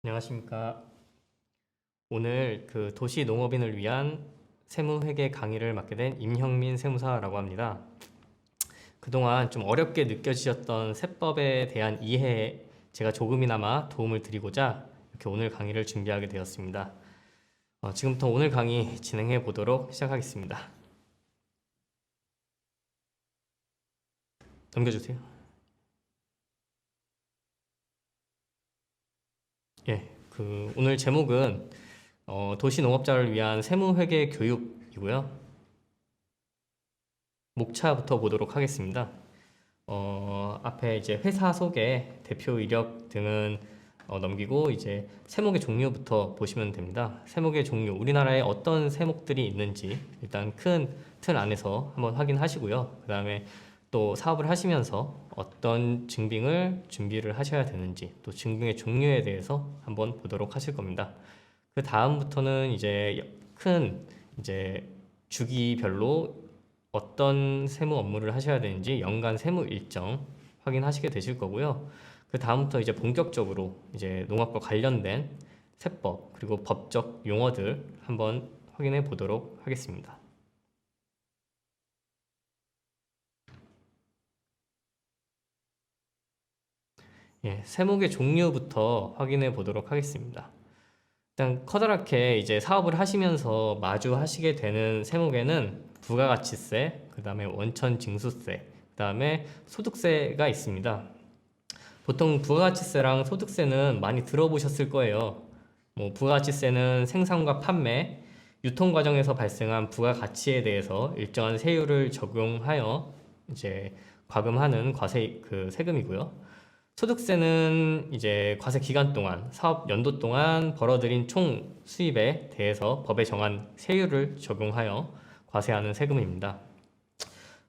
안녕하십니까. 오늘 그 도시 농업인을 위한 세무회계 강의를 맡게 된 임형민 세무사라고 합니다. 그동안 좀 어렵게 느껴지셨던 세법에 대한 이해에 제가 조금이나마 도움을 드리고자 이렇게 오늘 강의를 준비하게 되었습니다. 지금부터 오늘 강의 진행해 보도록 시작하겠습니다. 넘겨주세요. 예, 오늘 제목은 도시 농업자를 위한 세무회계 교육이고요. 목차부터 보도록 하겠습니다. 앞에 이제 회사 소개, 대표 이력 등은 넘기고 이제 세목의 종류부터 보시면 됩니다. 세목의 종류, 우리나라에 어떤 세목들이 있는지 일단 큰 틀 안에서 한번 확인하시고요. 그 다음에 또 사업을 하시면서 어떤 증빙을 준비를 하셔야 되는지, 또 증빙의 종류에 대해서 한번 보도록 하실 겁니다. 그 다음부터는 이제 큰 이제 주기별로 어떤 세무 업무를 하셔야 되는지 연간 세무 일정 확인하시게 되실 거고요. 그 다음부터 이제 본격적으로 이제 농업과 관련된 세법 그리고 법적 용어들 한번 확인해 보도록 하겠습니다. 예, 세목의 종류부터 확인해 보도록 하겠습니다. 일단 커다랗게 이제 사업을 하시면서 마주하시게 되는 세목에는 부가가치세, 그 다음에 원천징수세, 그 다음에 소득세가 있습니다. 보통 부가가치세랑 소득세는 많이 들어보셨을 거예요. 부가가치세는 생산과 판매, 유통 과정에서 발생한 부가가치에 대해서 일정한 세율을 적용하여 이제 과금하는 세금이고요. 소득세는 이제 과세 기간 동안, 사업 연도 동안 벌어들인 총 수입에 대해서 법에 정한 세율을 적용하여 과세하는 세금입니다.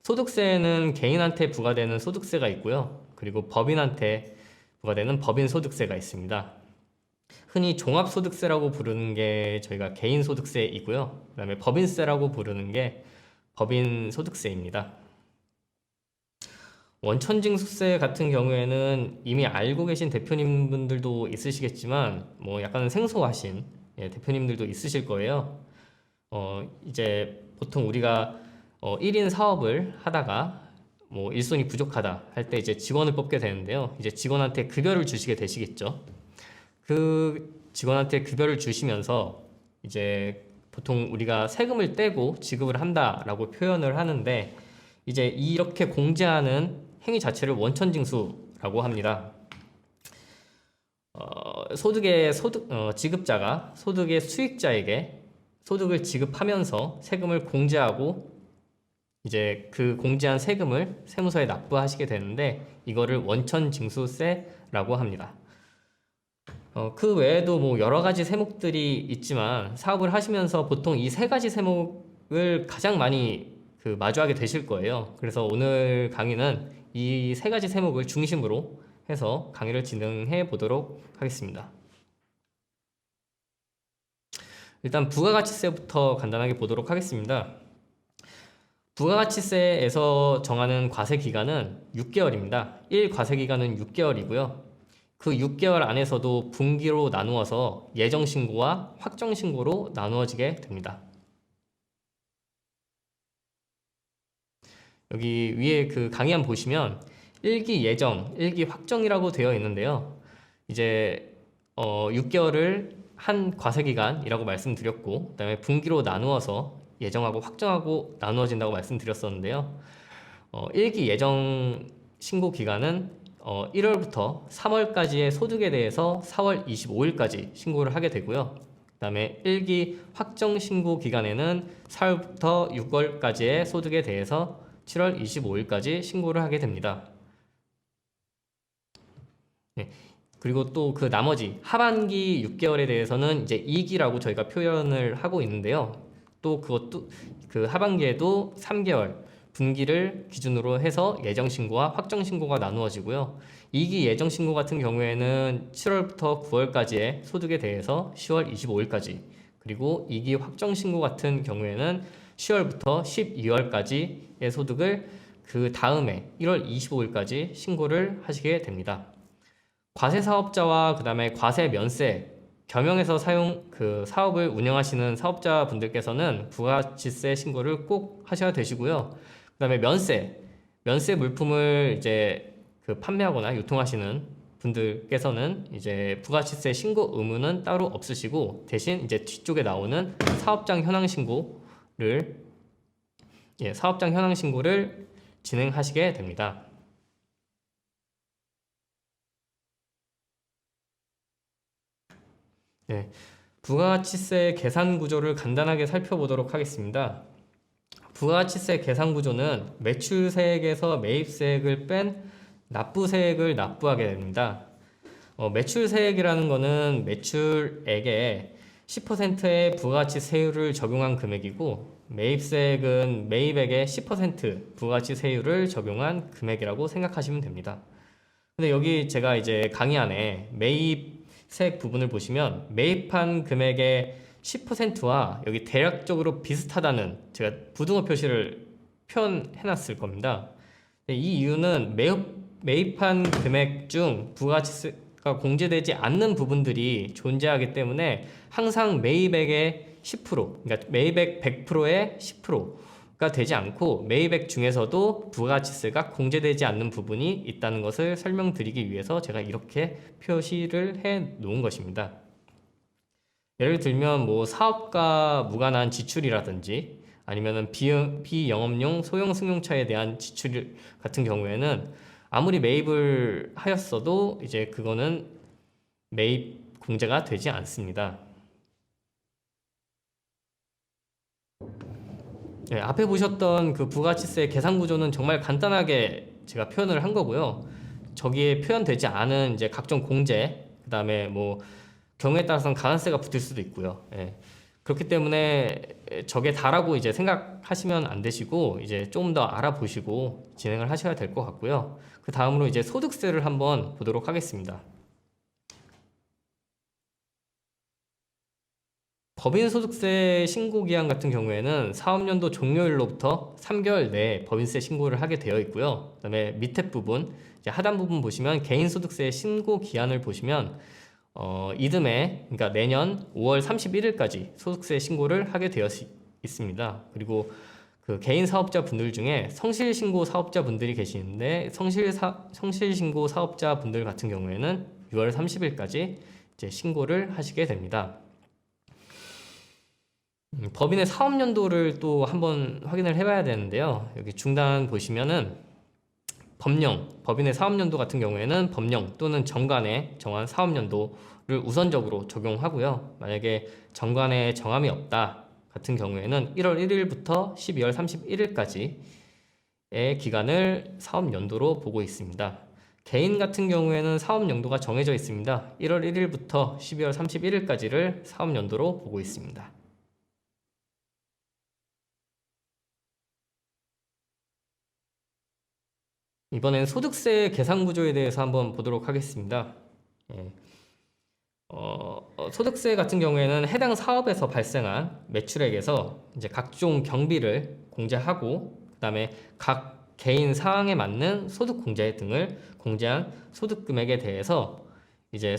소득세는 개인한테 부과되는 소득세가 있고요. 그리고 법인한테 부과되는 법인소득세가 있습니다. 흔히 종합소득세라고 부르는 게 저희가 개인소득세이고요. 그 다음에 법인세라고 부르는 게 법인소득세입니다. 원천징수세 같은 경우에는 이미 알고 계신 대표님분들도 있으시겠지만 약간 생소하신 대표님들도 있으실 거예요. 이제 보통 우리가 1인 사업을 하다가 일손이 부족하다 할 때 이제 직원을 뽑게 되는데요. 이제 직원한테 급여를 주시게 되시겠죠. 그 직원한테 급여를 주시면서 이제 보통 우리가 세금을 떼고 지급을 한다라고 표현을 하는데 이제 이렇게 공제하는 행위 자체를 원천징수라고 합니다. 지급자가 소득의 수익자에게 소득을 지급하면서 세금을 공제하고 이제 그 공제한 세금을 세무서에 납부하시게 되는데 이거를 원천징수세라고 합니다. 그 외에도 여러 가지 세목들이 있지만 사업을 하시면서 보통 이 세 가지 세목을 가장 많이 마주하게 되실 거예요. 그래서 오늘 강의는 이 세 가지 세목을 중심으로 해서 강의를 진행해 보도록 하겠습니다. 일단 부가가치세부터 간단하게 보도록 하겠습니다. 부가가치세에서 정하는 과세기간은 6개월입니다. 1과세기간은 6개월이고요. 그 6개월 안에서도 분기로 나누어서 예정신고와 확정신고로 나누어지게 됩니다. 여기 위에 강의안 보시면 1기 예정, 1기 확정이라고 되어 있는데요. 이제 6개월을 한 과세기간이라고 말씀드렸고 그 다음에 분기로 나누어서 예정하고 확정하고 나누어진다고 말씀드렸었는데요. 1기 예정 신고 기간은 1월부터 3월까지의 소득에 대해서 4월 25일까지 신고를 하게 되고요. 그 다음에 1기 확정 신고 기간에는 4월부터 6월까지의 소득에 대해서 7월 25일까지 신고를 하게 됩니다. 네. 그리고 또 나머지 하반기 6개월에 대해서는 이제 2기라고 저희가 표현을 하고 있는데요. 또 그것도 하반기에도 3개월 분기를 기준으로 해서 예정신고와 확정신고가 나누어지고요. 2기 예정신고 같은 경우에는 7월부터 9월까지의 소득에 대해서 10월 25일까지 그리고 2기 확정신고 같은 경우에는 10월부터 12월까지의 소득을 그 다음에 1월 25일까지 신고를 하시게 됩니다. 과세 사업자와 그다음에 과세 면세 겸용해서 사업을 운영하시는 사업자분들께서는 부가가치세 신고를 꼭 하셔야 되시고요. 그다음에 면세 물품을 이제 판매하거나 유통하시는 분들께서는 이제 부가가치세 신고 의무는 따로 없으시고, 대신 이제 뒤쪽에 나오는 사업장 현황 신고를 사업장 현황 신고를 진행하시게 됩니다. 네, 부가가치세 계산 구조를 간단하게 살펴보도록 하겠습니다. 부가가치세 계산 구조는 매출세액에서 매입세액을 뺀 납부세액을 납부하게 됩니다. 매출세액이라는 것은 매출액에 10%의 부가가치세율을 적용한 금액이고, 매입세액은 매입액에 10% 부가가치세율을 적용한 금액이라고 생각하시면 됩니다. 근데 여기 제가 이제 강의 안에 매입세액 부분을 보시면 매입한 금액의 10%와 여기 대략적으로 비슷하다는 제가 부등호 표시를 표현해 놨을 겁니다. 이 이유는 매입한 금액 중 부가가치세가 공제되지 않는 부분들이 존재하기 때문에 항상 매입액의 10%, 그러니까 매입액 100%의 10%가 되지 않고 매입액 중에서도 부가가치세가 공제되지 않는 부분이 있다는 것을 설명드리기 위해서 제가 이렇게 표시를 해 놓은 것입니다. 예를 들면 뭐 사업과 무관한 지출이라든지 아니면은 비영업용 소형 승용차에 대한 지출 같은 경우에는 아무리 매입을 하였어도 이제 그거는 매입 공제가 되지 않습니다. 네, 앞에 보셨던 그 부가가치세 계산 구조는 정말 간단하게 제가 표현을 한 거고요. 저기에 표현되지 않은 이제 각종 공제, 그다음에 뭐 경우에 따라서는 가산세가 붙을 수도 있고요. 예. 그렇기 때문에 저게 다라고 이제 생각하시면 안 되시고 이제 조금 더 알아보시고 진행을 하셔야 될 것 같고요. 그 다음으로 이제 소득세를 한번 보도록 하겠습니다. 법인소득세 신고기한 같은 경우에는 사업연도 종료일로부터 3개월 내에 법인세 신고를 하게 되어 있고요. 그 다음에 밑에 부분, 이제 하단 부분 보시면 개인소득세 신고기한을 보시면 이듬해, 그러니까 내년 5월 31일까지 소득세 신고를 하게 되어 있습니다. 그리고 그 개인 사업자 분들 중에 성실신고 사업자 분들이 계시는데 성실신고 사업자 분들 같은 경우에는 6월 30일까지 이제 신고를 하시게 됩니다. 법인의 사업연도를 또 한번 확인을 해봐야 되는데요. 여기 중단 보시면은 법인의 사업연도 같은 경우에는 법령 또는 정관에 정한 사업연도를 우선적으로 적용하고요. 만약에 정관에 정함이 없다 같은 경우에는 1월 1일부터 12월 31일까지의 기간을 사업연도로 보고 있습니다. 개인 같은 경우에는 사업연도가 정해져 있습니다. 1월 1일부터 12월 31일까지를 사업연도로 보고 있습니다. 이번엔 소득세 계산 구조에 대해서 한번 보도록 하겠습니다. 예. 소득세 같은 경우에는 해당 사업에서 발생한 매출액에서 이제 각종 경비를 공제하고, 그다음에 각 개인 사항에 맞는 소득 공제 등을 공제한 소득 금액에 대해서 이제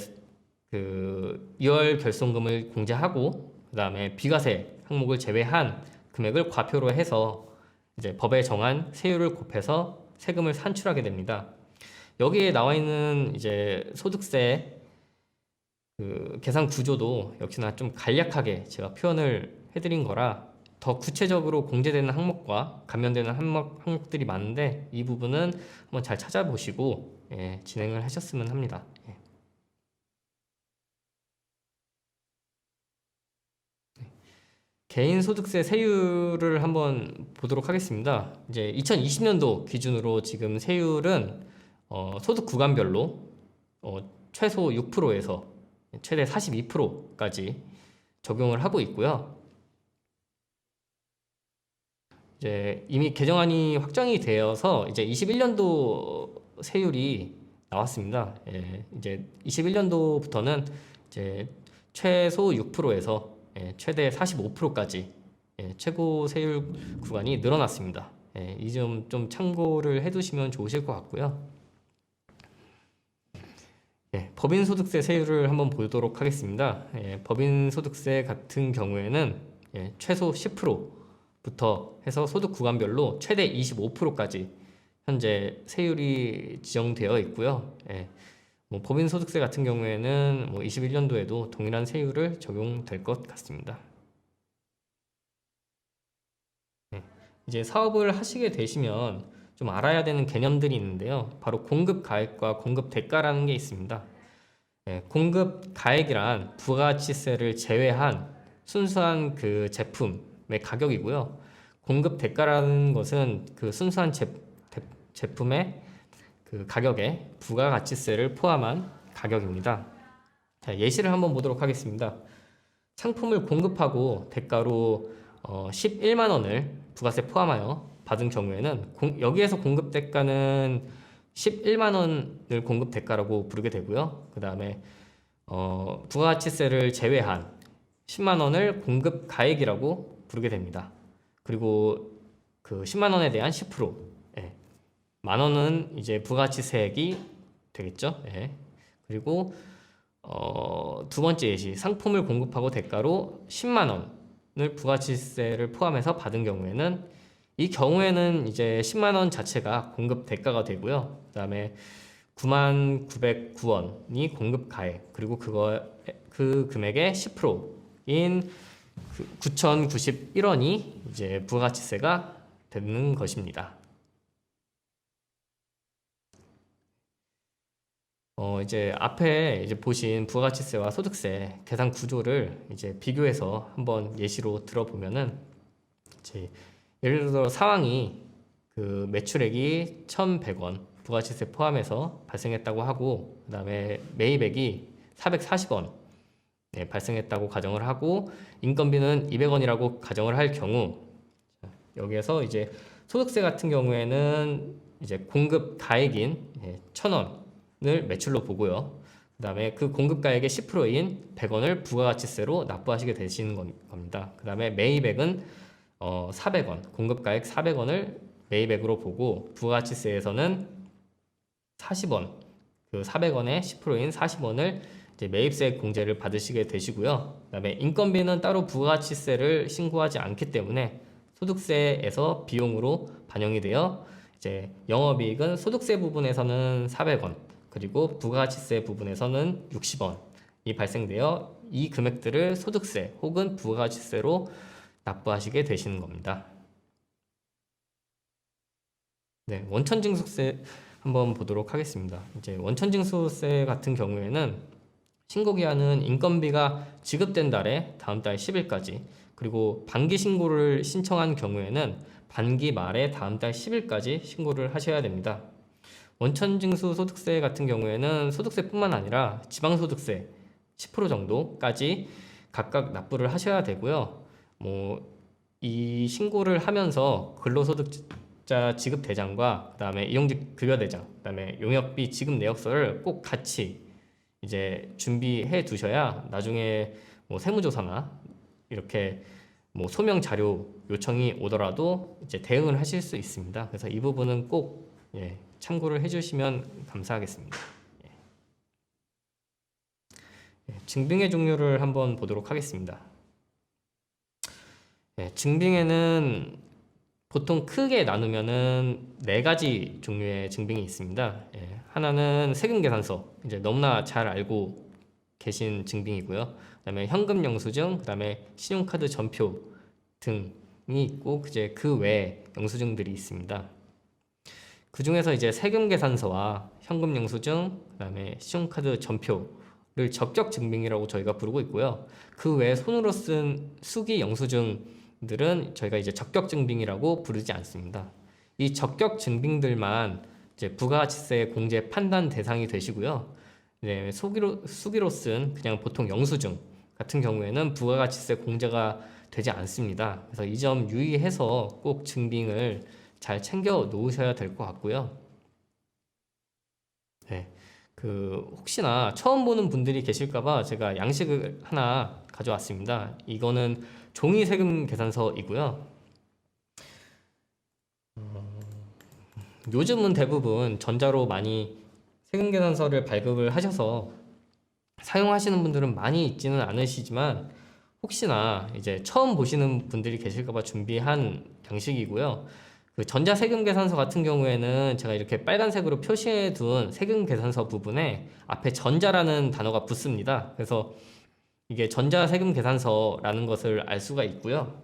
그 2월 결손금을 공제하고, 그다음에 비과세 항목을 제외한 금액을 과표로 해서 이제 법에 정한 세율을 곱해서 세금을 산출하게 됩니다. 여기에 나와 있는 이제 소득세 그 계산 구조도 역시나 좀 간략하게 제가 표현을 해드린 거라 더 구체적으로 공제되는 항목과 감면되는 항목들이 많은데 이 부분은 한번 잘 찾아보시고 진행을 하셨으면 합니다. 개인소득세 세율을 한번 보도록 하겠습니다. 이제 2020년도 기준으로 지금 세율은 소득 구간별로 최소 6%에서 최대 42%까지 적용을 하고 있고요. 이제 이미 개정안이 확정이 되어서 이제 21년도 세율이 나왔습니다. 이제 21년도부터는 이제 최소 6%에서 최대 45%까지 최고 세율 구간이 늘어났습니다. 이 점 좀 참고를 해두시면 좋으실 것 같고요. 법인소득세 세율을 한번 보도록 하겠습니다. 법인소득세 같은 경우에는 최소 10%부터 해서 소득 구간별로 최대 25%까지 현재 세율이 지정되어 있고요. 법인소득세 같은 경우에는 21년도에도 동일한 세율을 적용될 것 같습니다. 이제 사업을 하시게 되시면 좀 알아야 되는 개념들이 있는데요. 바로 공급 가액과 공급 대가라는 게 있습니다. 공급 가액이란 부가가치세를 제외한 순수한 그 제품의 가격이고요. 공급 대가라는 것은 그 순수한 제품의 그 가격에 부가가치세를 포함한 가격입니다. 자, 예시를 한번 보도록 하겠습니다. 상품을 공급하고 대가로 11만 원을 부가세 포함하여 받은 경우에는 여기에서 공급 대가는 11만 원을 공급 대가라고 부르게 되고요. 그 다음에 부가가치세를 제외한 10만 원을 공급 가액이라고 부르게 됩니다. 그리고 그 10만 원에 대한 10%, 만 원은 이제 부가가치세액이 되겠죠. 그리고 두 번째 예시, 상품을 공급하고 대가로 10만 원을 부가가치세를 포함해서 받은 경우에는 이 경우에는 이제 10만 원 자체가 공급 대가가 되고요. 그 다음에 99,909원이 공급 가액, 그리고 그 금액의 10%인 9,091원이 이제 부가가치세가 되는 것입니다. 이제 앞에 이제 보신 부가가치세와 소득세 계산 구조를 이제 비교해서 한번 예시로 들어보면은 이제 예를 들어 상황이 그 매출액이 1,100원 부가가치세 포함해서 발생했다고 하고, 그 다음에 매입액이 440원 발생했다고 가정을 하고, 인건비는 200원이라고 가정을 할 경우, 여기에서 이제 소득세 같은 경우에는 이제 공급 가액인 1,000원을 매출로 보고요. 그 다음에 그 공급 가액의 10%인 100원을 부가가치세로 납부하시게 되시는 겁니다. 그 다음에 매입액은 400원, 공급가액 400원을 매입액으로 보고, 부가가치세에서는 40원, 그 400원의 10%인 40원을 이제 매입세 공제를 받으시게 되시고요. 그 다음에 인건비는 따로 부가가치세를 신고하지 않기 때문에 소득세에서 비용으로 반영이 되어 이제 영업이익은 소득세 부분에서는 400원, 그리고 부가가치세 부분에서는 60원이 발생되어 이 금액들을 소득세 혹은 부가가치세로 납부하시게 되시는 겁니다. 원천징수세 한번 보도록 하겠습니다. 이제 원천징수세 같은 경우에는 신고기한은 인건비가 지급된 달에 다음 달 10일까지, 그리고 반기 신고를 신청한 경우에는 반기 말에 다음 달 10일까지 신고를 하셔야 됩니다. 원천징수 소득세 같은 경우에는 소득세뿐만 아니라 지방소득세 10% 정도까지 각각 납부를 하셔야 되고요. 이 신고를 하면서 근로소득자 지급 대장과 그다음에 이용직 급여 대장, 그다음에 용역비 지급 내역서를 꼭 같이 이제 준비해 두셔야 나중에 세무조사나 이렇게 소명 자료 요청이 오더라도 이제 대응을 하실 수 있습니다. 그래서 이 부분은 꼭 참고를 해주시면 감사하겠습니다. 증빙의 종류를 한번 보도록 하겠습니다. 증빙에는 보통 크게 나누면은 4가지 종류의 증빙이 있습니다. 하나는 세금계산서, 이제 너무나 잘 알고 계신 증빙이고요. 그다음에 현금 영수증, 그다음에 신용카드 전표 등이 있고, 이제 그 외에 영수증들이 있습니다. 그 중에서 이제 세금계산서와 현금 영수증, 그다음에 신용카드 전표를 적격 증빙이라고 저희가 부르고 있고요. 그 외에 손으로 쓴 수기 영수증들은 저희가 이제 적격 증빙이라고 부르지 않습니다. 이 적격 증빙들만 이제 부가가치세 공제 판단 대상이 되시고요. 수기로 쓴 그냥 보통 영수증 같은 경우에는 부가가치세 공제가 되지 않습니다. 그래서 이 점 유의해서 꼭 증빙을 잘 챙겨 놓으셔야 될 것 같고요. 혹시나 처음 보는 분들이 계실까봐 제가 양식을 하나 가져왔습니다. 이거는 종이 세금 계산서이고요. 요즘은 대부분 전자로 많이 세금 계산서를 발급을 하셔서 사용하시는 분들은 많이 있지는 않으시지만 혹시나 이제 처음 보시는 분들이 계실까봐 준비한 양식이고요. 그 전자세금계산서 같은 경우에는 제가 이렇게 빨간색으로 표시해 둔 세금계산서 부분에 앞에 전자라는 단어가 붙습니다. 그래서 이게 전자세금계산서라는 것을 알 수가 있고요.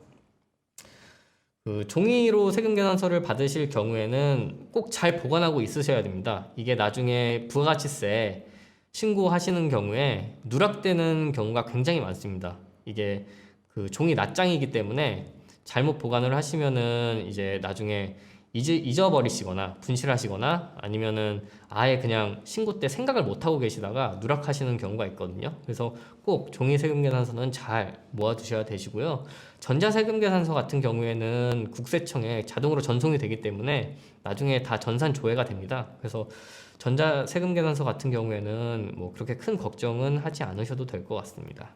그 종이로 세금계산서를 받으실 경우에는 꼭 잘 보관하고 있으셔야 됩니다. 이게 나중에 부가가치세 신고하시는 경우에 누락되는 경우가 굉장히 많습니다. 이게 그 종이 낱장이기 때문에 잘못 보관을 하시면은 이제 나중에 잊어버리시거나 분실하시거나 아니면은 아예 그냥 신고 때 생각을 못 하고 계시다가 누락하시는 경우가 있거든요. 그래서 꼭 종이 세금 계산서는 잘 모아두셔야 되시고요. 전자 세금 계산서 같은 경우에는 국세청에 자동으로 전송이 되기 때문에 나중에 다 전산 조회가 됩니다. 그래서 전자 세금 계산서 같은 경우에는 뭐 그렇게 큰 걱정은 하지 않으셔도 될 것 같습니다.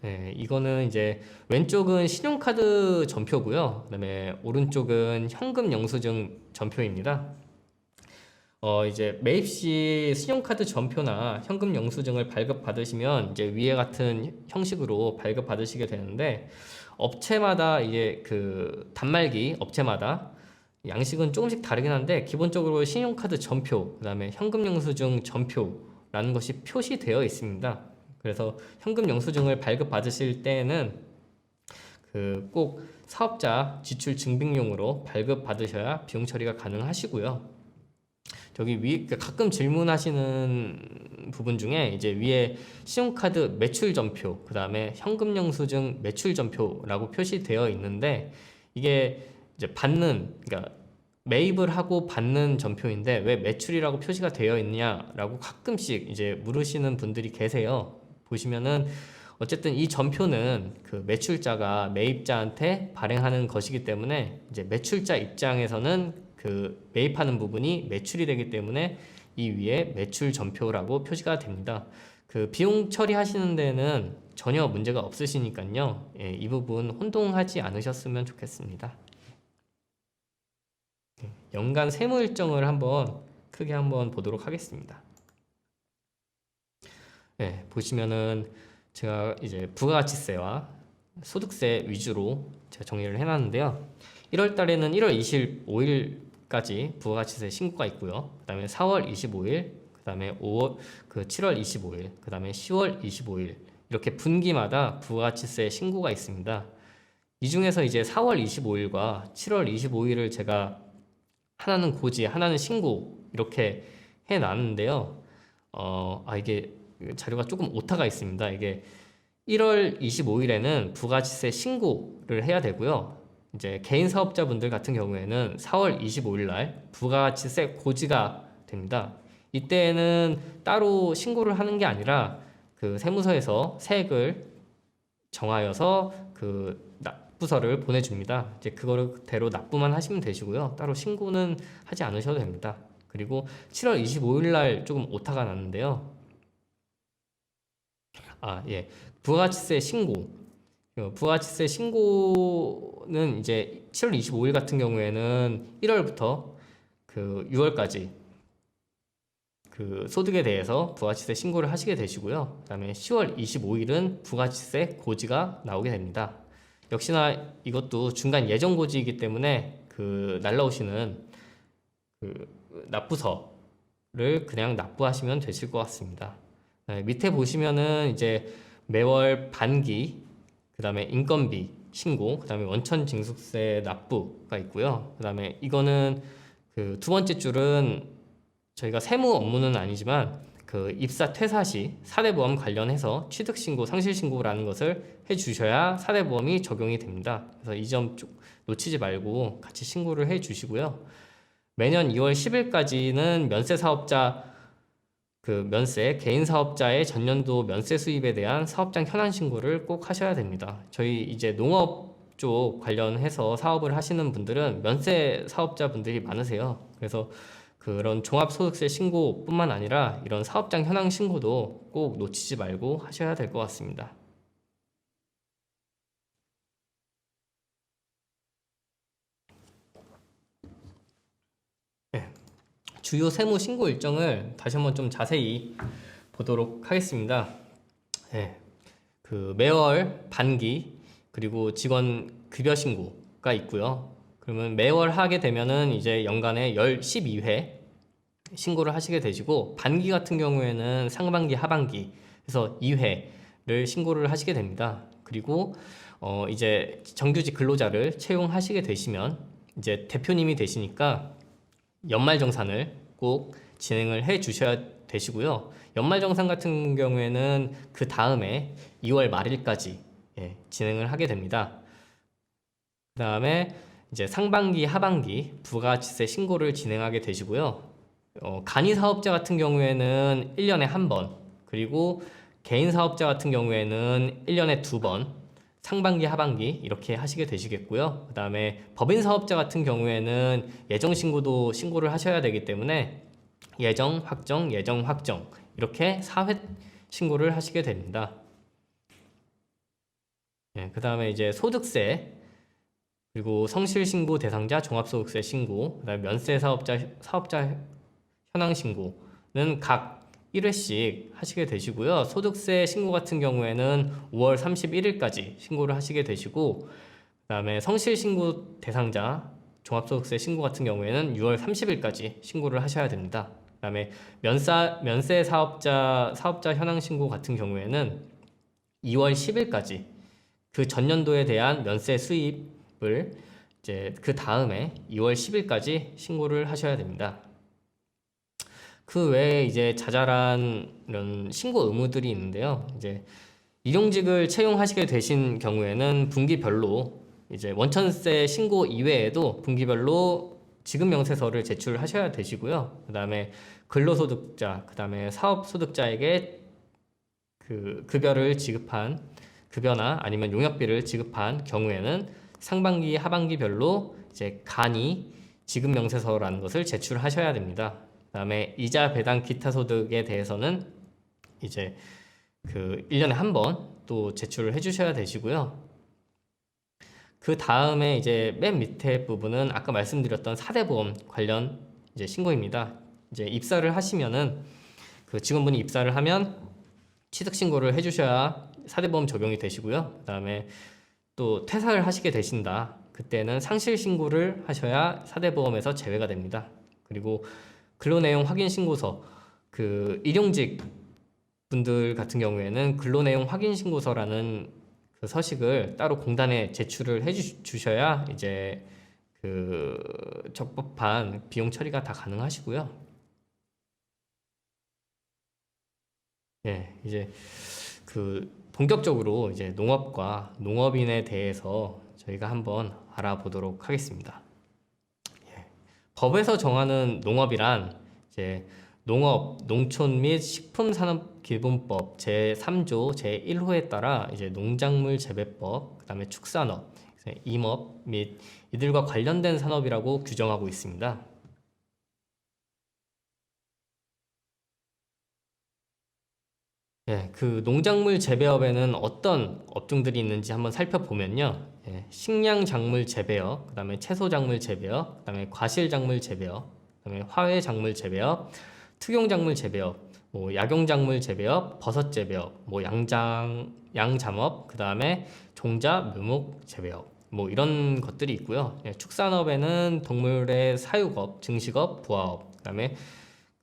네, 이거는 이제 왼쪽은 신용카드 전표고요. 그다음에 오른쪽은 현금 영수증 전표입니다. 이제 매입 시 신용카드 전표나 현금 영수증을 발급 받으시면 이제 위에 같은 형식으로 발급 받으시게 되는데 업체마다 이제 그 단말기 업체마다 양식은 조금씩 다르긴 한데 기본적으로 신용카드 전표, 그다음에 현금 영수증 전표라는 것이 표시되어 있습니다. 그래서 현금 영수증을 발급 받으실 때에는 그 꼭 사업자 지출 증빙용으로 발급 받으셔야 비용 처리가 가능하시고요. 저기 가끔 질문하시는 부분 중에 이제 위에 신용카드 매출 전표, 그 다음에 현금 영수증 매출 전표라고 표시되어 있는데 이게 이제 그러니까 매입을 하고 받는 전표인데 왜 매출이라고 표시가 되어 있냐라고 가끔씩 이제 물으시는 분들이 계세요. 보시면은 어쨌든 이 전표는 그 매출자가 매입자한테 발행하는 것이기 때문에 이제 매출자 입장에서는 그 매입하는 부분이 매출이 되기 때문에 이 위에 매출 전표라고 표시가 됩니다. 그 비용 처리하시는 데는 전혀 문제가 없으시니까요. 예, 이 부분 혼동하지 않으셨으면 좋겠습니다. 연간 세무 일정을 크게 한번 보도록 하겠습니다. 네, 보시면은 제가 이제 부가가치세와 소득세 위주로 제가 정리를 해놨는데요. 1월 달에는 1월 25일까지 부가가치세 신고가 있고요. 그 다음에 4월 25일, 그 다음에 7월 25일, 그 다음에 10월 25일 이렇게 분기마다 부가가치세 신고가 있습니다. 이 중에서 이제 4월 25일과 7월 25일을 제가 하나는 고지, 하나는 신고 이렇게 해놨는데요. 이게 자료가 조금 오타가 있습니다. 이게 1월 25일에는 부가가치세 신고를 해야 되고요. 이제 개인 사업자분들 같은 경우에는 4월 25일 날 부가가치세 고지가 됩니다. 이때에는 따로 신고를 하는 게 아니라 그 세무서에서 세액을 정하여서 그 납부서를 보내줍니다. 이제 그거대로 납부만 하시면 되시고요. 따로 신고는 하지 않으셔도 됩니다. 그리고 7월 25일 날 조금 오타가 났는데요. 예. 부가가치세 신고. 부가가치세 신고는 이제 7월 25일 같은 경우에는 1월부터 그 6월까지 그 소득에 대해서 부가가치세 신고를 하시게 되시고요. 그다음에 10월 25일은 부가가치세 고지가 나오게 됩니다. 역시나 이것도 중간 예정 고지이기 때문에 그 날라오시는 그 납부서를 그냥 납부하시면 되실 것 같습니다. 네, 밑에 보시면은 이제 매월 반기, 그 다음에 인건비 신고, 그 다음에 원천징수세 납부가 있고요. 그 다음에 이거는 그 두 번째 줄은 저희가 세무 업무는 아니지만 그 입사 퇴사 시 사대보험 관련해서 취득신고, 상실신고라는 것을 해주셔야 사대보험이 적용이 됩니다. 그래서 이 점 놓치지 말고 같이 신고를 해주시고요. 매년 2월 10일까지는 면세 사업자 개인 사업자의 전년도 면세 수입에 대한 사업장 현황 신고를 꼭 하셔야 됩니다. 저희 이제 농업 쪽 관련해서 사업을 하시는 분들은 면세 사업자분들이 많으세요. 그래서 그런 종합소득세 신고뿐만 아니라 이런 사업장 현황 신고도 꼭 놓치지 말고 하셔야 될 것 같습니다. 주요 세무 신고 일정을 다시 한번 좀 자세히 보도록 하겠습니다. 네, 그 매월 반기 그리고 직원 급여 신고가 있고요. 그러면 매월 하게 되면은 이제 연간에 12회 신고를 하시게 되시고, 반기 같은 경우에는 상반기, 하반기 그래서 2회를 신고를 하시게 됩니다. 그리고 이제 정규직 근로자를 채용하시게 되시면 이제 대표님이 되시니까 연말정산을 꼭 진행을 해 주셔야 되시고요. 연말정산 같은 경우에는 그 다음에 2월 말일까지 진행을 하게 됩니다. 그 다음에 이제 상반기, 하반기 부가지세 신고를 진행하게 되시고요. 간이 사업자 같은 경우에는 1년에 한 번, 그리고 개인 사업자 같은 경우에는 1년에 두 번, 상반기, 하반기 이렇게 하시게 되시겠고요. 그 다음에 법인 사업자 같은 경우에는 예정 신고도 신고를 하셔야 되기 때문에 예정, 확정, 예정, 확정 이렇게 4회 신고를 하시게 됩니다. 그 다음에 이제 소득세, 그리고 성실신고 대상자 종합소득세 신고, 그다음에 면세 사업자 현황 신고는 각 1회씩 하시게 되시고요. 소득세 신고 같은 경우에는 5월 31일까지 신고를 하시게 되시고, 그다음에 성실신고 대상자 종합소득세 신고 같은 경우에는 6월 30일까지 신고를 하셔야 됩니다. 그다음에 면세 사업자 현황 신고 같은 경우에는 2월 10일까지 그 전년도에 대한 면세 수입을 이제 그 다음에 2월 10일까지 신고를 하셔야 됩니다. 그 외에 이제 자잘한 이런 신고 의무들이 있는데요. 이제 일용직을 채용하시게 되신 경우에는 분기별로 이제 원천세 신고 이외에도 분기별로 지급 명세서를 제출하셔야 되시고요. 그다음에 근로소득자, 그다음에 사업소득자에게 그 급여를 지급한 급여나 아니면 용역비를 지급한 경우에는 상반기, 하반기별로 이제 간이 지급 명세서라는 것을 제출하셔야 됩니다. 그다음에 이자 배당 기타 소득에 대해서는 이제 그 1년에 한 번 또 제출을 해 주셔야 되시고요. 그 다음에 이제 맨 밑에 부분은 아까 말씀드렸던 4대 보험 관련 이제 신고입니다. 이제 입사를 하시면은 그 직원분이 입사를 하면 취득 신고를 해 주셔야 4대 보험 적용이 되시고요. 그다음에 또 퇴사를 하시게 되신다. 그때는 상실 신고를 하셔야 4대 보험에서 제외가 됩니다. 그리고 근로내용 확인 신고서, 그 일용직 분들 같은 경우에는 근로내용 확인 신고서라는 그 서식을 따로 공단에 제출을 해 주셔야 이제 그 적법한 비용 처리가 다 가능하시고요. 이제 그 본격적으로 이제 농업과 농업인에 대해서 저희가 한번 알아보도록 하겠습니다. 법에서 정하는 농업이란 이제 농업, 농촌 및 식품산업기본법 제3조 제1호에 따라 이제 농작물 재배법, 그다음에 축산업, 임업 및 이들과 관련된 산업이라고 규정하고 있습니다. 그 농작물 재배업에는 어떤 업종들이 있는지 한번 살펴보면요. 식량작물 재배업, 그다음에 채소작물 재배업, 그다음에 과실작물 재배업, 그다음에 화훼작물 재배업, 특용작물 재배업, 뭐 약용작물 재배업, 버섯 재배업, 뭐 양잠업, 그다음에 종자 묘목 재배업, 뭐 이런 것들이 있고요. 축산업에는 동물의 사육업, 증식업, 부화업, 그다음에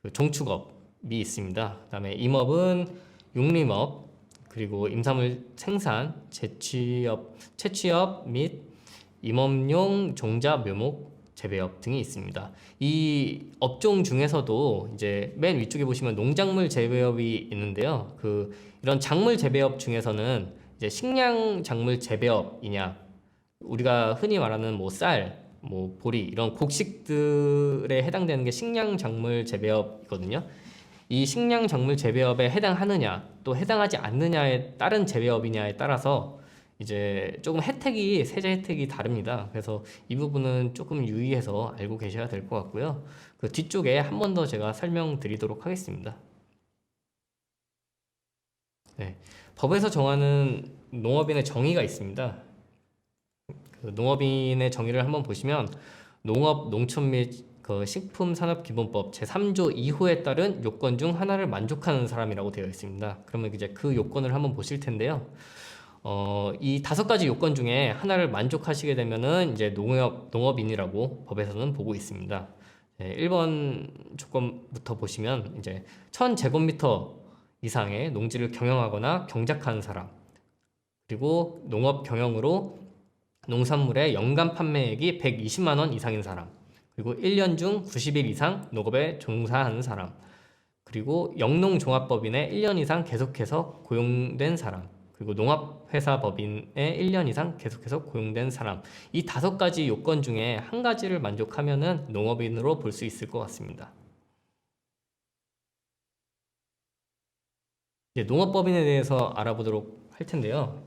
그 종축업이 있습니다. 그다음에 임업은 육림업, 그리고 임산물 생산, 채취업 및 임업용 종자 묘목 재배업 등이 있습니다. 이 업종 중에서도 이제 맨 위쪽에 보시면 농작물 재배업이 있는데요. 그 이런 작물 재배업 중에서는 이제 식량 작물 재배업이냐, 우리가 흔히 말하는 뭐 쌀, 뭐 보리 이런 곡식들에 해당되는 게 식량 작물 재배업이거든요. 이 식량 작물 재배업에 해당하느냐 또 해당하지 않느냐에 따른 재배업이냐에 따라서 이제 조금 세제 혜택이 다릅니다. 그래서 이 부분은 조금 유의해서 알고 계셔야 될 것 같고요. 그 뒤쪽에 한 번 더 제가 설명드리도록 하겠습니다. 법에서 정하는 농업인의 정의가 있습니다. 그 농업인의 정의를 한번 보시면 농업, 농촌 및 그 식품산업기본법 제3조 2호에 따른 요건 중 하나를 만족하는 사람이라고 되어 있습니다. 그러면 이제 그 요건을 한번 보실 텐데요. 이 5가지 요건 중에 하나를 만족하시게 되면은 이제 농업인이라고 법에서는 보고 있습니다. 1번 조건부터 보시면 이제 1000제곱미터 이상의 농지를 경영하거나 경작하는 사람, 그리고 농업 경영으로 농산물의 연간 판매액이 120만 원 이상인 사람, 그리고 1년 중 90일 이상 농업에 종사하는 사람, 그리고 영농종합법인에 1년 이상 계속해서 고용된 사람, 그리고 농업회사법인에 1년 이상 계속해서 고용된 사람, 이 5가지 요건 중에 한 가지를 만족하면은 농업인으로 볼 수 있을 것 같습니다. 이제 농업법인에 대해서 알아보도록 할 텐데요.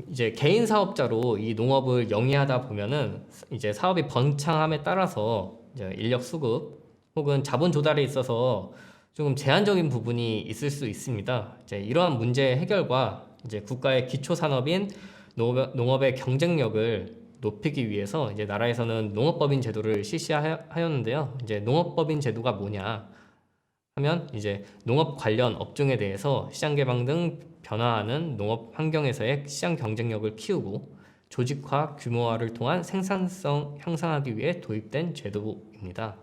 이제 개인 사업자로 이 농업을 영위하다 보면은 이제 사업이 번창함에 따라서 이제 인력 수급 혹은 자본 조달에 있어서 조금 제한적인 부분이 있을 수 있습니다. 이제 이러한 문제 해결과 이제 국가의 기초 산업인 농업의 경쟁력을 높이기 위해서 이제 나라에서는 농업법인 제도를 실시하였는데요. 이제 농업법인 제도가 뭐냐 하면 이제 농업 관련 업종에 대해서 시장 개방 등 변화하는 농업 환경에서의 시장 경쟁력을 키우고 조직화, 규모화를 통한 생산성 향상하기 위해 도입된 제도입니다.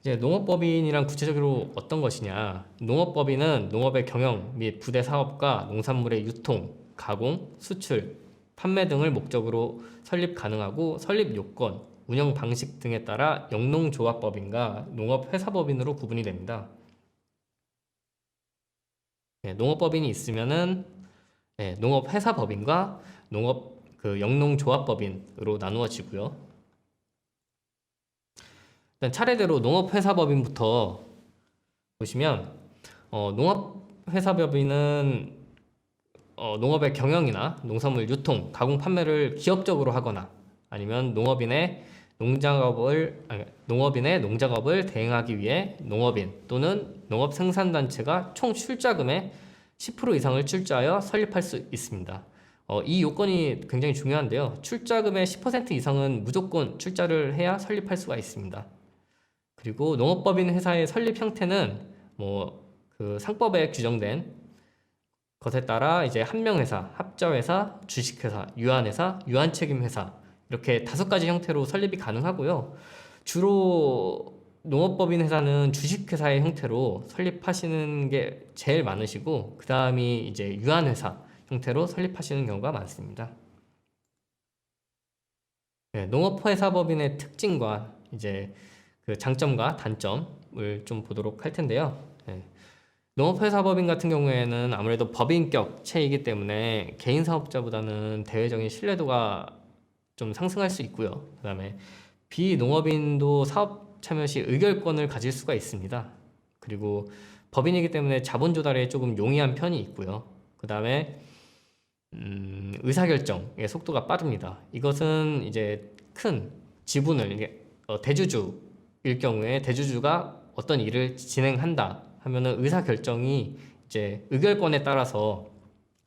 이제 농업법인이란 구체적으로 어떤 것이냐? 농업법인은 농업의 경영 및 부대 사업과 농산물의 유통, 가공, 수출, 판매 등을 목적으로 설립 가능하고 설립 요건, 운영 방식 등에 따라 영농조합법인과 농업회사법인으로 구분이 됩니다. 농업법인이 있으면은 농업회사법인과 영농조합법인으로 나누어지고요. 일단 차례대로 농업회사법인부터 보시면 농업회사법인은 농업의 경영이나 농산물 유통, 가공 판매를 기업적으로 하거나 아니면 농업인의 농작업을 대행하기 위해 농업인 또는 농업생산단체가 총 출자금의 10% 이상을 출자하여 설립할 수 있습니다. 이 요건이 굉장히 중요한데요. 출자금의 10% 이상은 무조건 출자를 해야 설립할 수가 있습니다. 그리고 농업법인 회사의 설립 형태는 그 상법에 규정된 것에 따라 이제 한명회사, 합자회사, 주식회사, 유한회사, 유한책임회사 이렇게 5가지 형태로 설립이 가능하고요. 주로 농업법인 회사는 주식회사의 형태로 설립하시는 게 제일 많으시고 그 다음이 이제 유한회사 형태로 설립하시는 경우가 많습니다. 농업회사법인의 특징과 이제 그 장점과 단점을 좀 보도록 할 텐데요. 농업회사법인 같은 경우에는 아무래도 법인격 체이기 때문에 개인 사업자보다는 대외적인 신뢰도가 좀 상승할 수 있고요. 그 다음에 비농업인도 사업 참여 시 의결권을 가질 수가 있습니다. 그리고 법인이기 때문에 자본 조달에 조금 용이한 편이 있고요. 그 다음에 의사결정의 속도가 빠릅니다. 이것은 이제 큰 지분을 대주주일 경우에 대주주가 어떤 일을 진행한다 하면은 의사결정이 이제 의결권에 따라서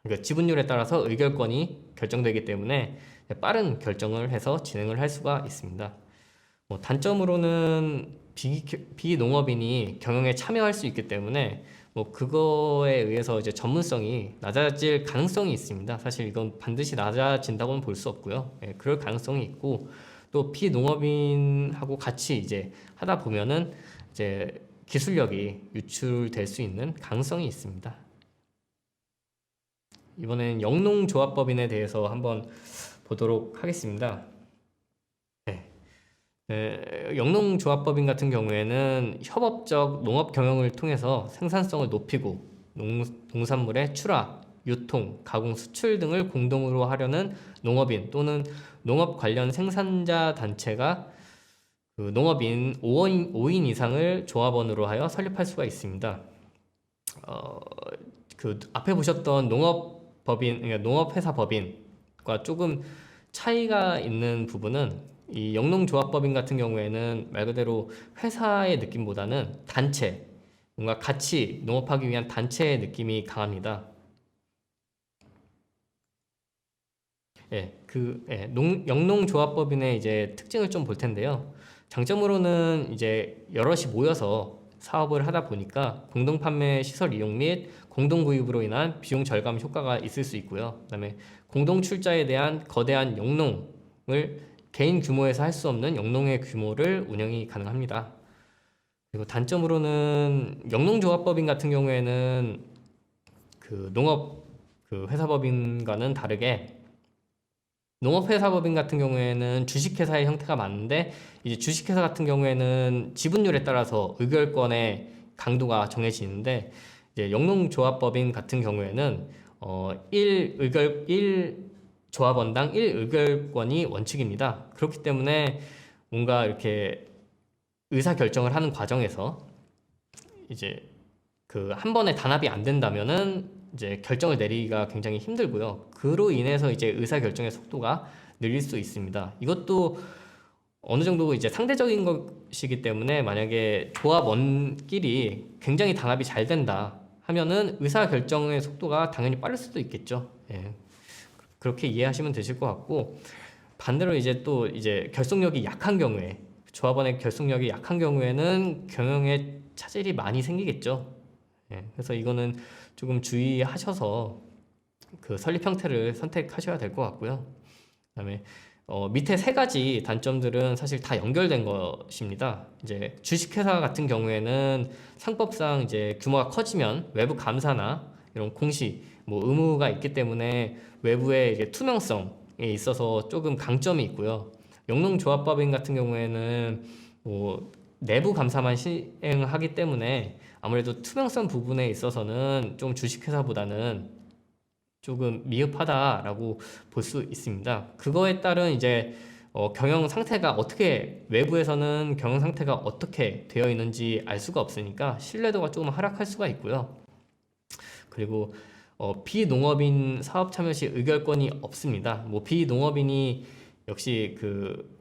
그러니까 지분율에 따라서 의결권이 결정되기 때문에 빠른 결정을 해서 진행을 할 수가 있습니다. 단점으로는 비농업인이 경영에 참여할 수 있기 때문에 그거에 의해서 이제 전문성이 낮아질 가능성이 있습니다. 사실 이건 반드시 낮아진다고는 볼 수 없고요. 그럴 가능성이 있고 또 비농업인하고 같이 이제 하다 보면은 이제 기술력이 유출될 수 있는 가능성이 있습니다. 이번엔 영농조합법인에 대해서 한번 보도록 하겠습니다. 영농조합법인 같은 경우에는 협업적 농업 경영을 통해서 생산성을 높이고 농산물의 출하, 유통, 가공, 수출 등을 공동으로 하려는 농업인 또는 농업 관련 생산자 단체가 그 농업인 5인 이상을 조합원으로 하여 설립할 수가 있습니다. 그 앞에 보셨던 농업법인, 그러니까 농업회사 법인과 조금 차이가 있는 부분은 이 영농조합법인 같은 경우에는 말 그대로 회사의 느낌보다는 단체, 뭔가 같이 농업하기 위한 단체의 느낌이 강합니다. 영농조합법인의 이제 특징을 좀 볼 텐데요. 장점으로는 이제 여럿이 모여서 사업을 하다 보니까 공동 판매 시설 이용 및 공동 구입으로 인한 비용 절감 효과가 있을 수 있고요. 그다음에 공동 출자에 대한 거대한 영농을 개인 규모에서 할 수 없는 영농의 규모를 운영이 가능합니다. 그리고 단점으로는 영농조합법인 같은 경우에는 그 농업 그 회사법인과는 다르게 농업회사법인 같은 경우에는 주식회사의 형태가 많은데 이제 주식회사 같은 경우에는 지분율에 따라서 의결권의 강도가 정해지는데 이제 영농조합법인 같은 경우에는 1 조합원당 1의결권이 원칙입니다. 그렇기 때문에 뭔가 이렇게 의사결정을 하는 과정에서 이제 그 한 번에 단합이 안 된다면은 이제 결정을 내리기가 굉장히 힘들고요. 그로 인해서 이제 의사결정의 속도가 느릴 수 있습니다. 이것도 어느 정도 이제 상대적인 것이기 때문에 만약에 조합원끼리 굉장히 단합이 잘 된다 하면은 의사결정의 속도가 당연히 빠를 수도 있겠죠. 예. 그렇게 이해하시면 되실 것 같고 반대로 이제 또 이제 결속력이 약한 경우에 조합원의 결속력이 약한 경우에는 경영에 차질이 많이 생기겠죠. 예. 그래서 이거는 조금 주의하셔서 그 설립 형태를 선택하셔야 될 것 같고요. 그다음에 밑에 세 가지 단점들은 사실 다 연결된 것입니다. 이제 주식회사 같은 경우에는 상법상 이제 규모가 커지면 외부 감사나 이런 공시, 뭐 의무가 있기 때문에 외부의 이제 투명성에 있어서 조금 강점이 있고요. 영농조합법인 같은 경우에는 뭐 내부 감사만 시행하기 때문에 아무래도 투명성 부분에 있어서는 좀 주식회사보다는 조금 미흡하다라고 볼 수 있습니다. 그거에 따른 이제 경영 상태가 어떻게 외부에서는 경영 상태가 어떻게 되어 있는지 알 수가 없으니까 신뢰도가 조금 하락할 수가 있고요. 그리고 비농업인 사업 참여 시 의결권이 없습니다. 뭐 비농업인이 역시 그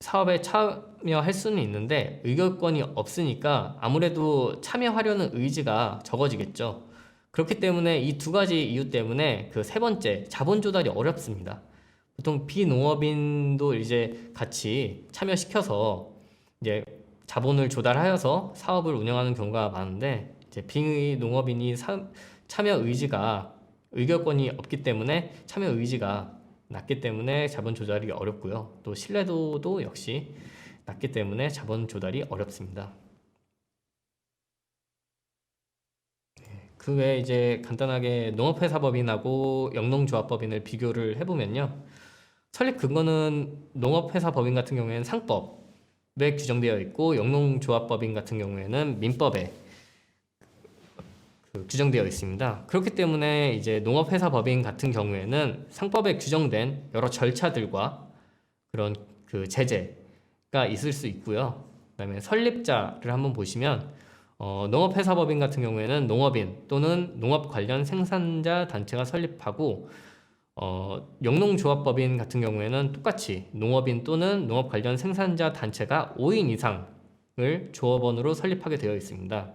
사업에 참여할 수는 있는데 의결권이 없으니까 아무래도 참여하려는 의지가 적어지겠죠. 그렇기 때문에 이 두 가지 이유 때문에 그 세 번째 자본 조달이 어렵습니다. 보통 비농업인도 이제 같이 참여시켜서 이제 자본을 조달하여서 사업을 운영하는 경우가 많은데 이제 비농업인이 참여 의지가 의결권이 없기 때문에 참여 의지가 낮기 때문에 자본 조달이 어렵고요. 또 신뢰도도 역시 낮기 때문에 자본 조달이 어렵습니다. 그 외에 이제 간단하게 농업회사법인하고 영농조합법인을 비교를 해보면요. 설립 근거는 농업회사법인 같은 경우에는 상법에 규정되어 있고 영농조합법인 같은 경우에는 민법에 규정되어 있습니다. 그렇기 때문에 이제 농업회사법인 같은 경우에는 상법에 규정된 여러 절차들과 그런 그 제재가 있을 수 있고요. 그다음에 설립자를 한번 보시면 농업회사법인 같은 경우에는 농업인 또는 농업 관련 생산자 단체가 설립하고 영농조합법인 같은 경우에는 똑같이 농업인 또는 농업 관련 생산자 단체가 5인 이상을 조합원으로 설립하게 되어 있습니다.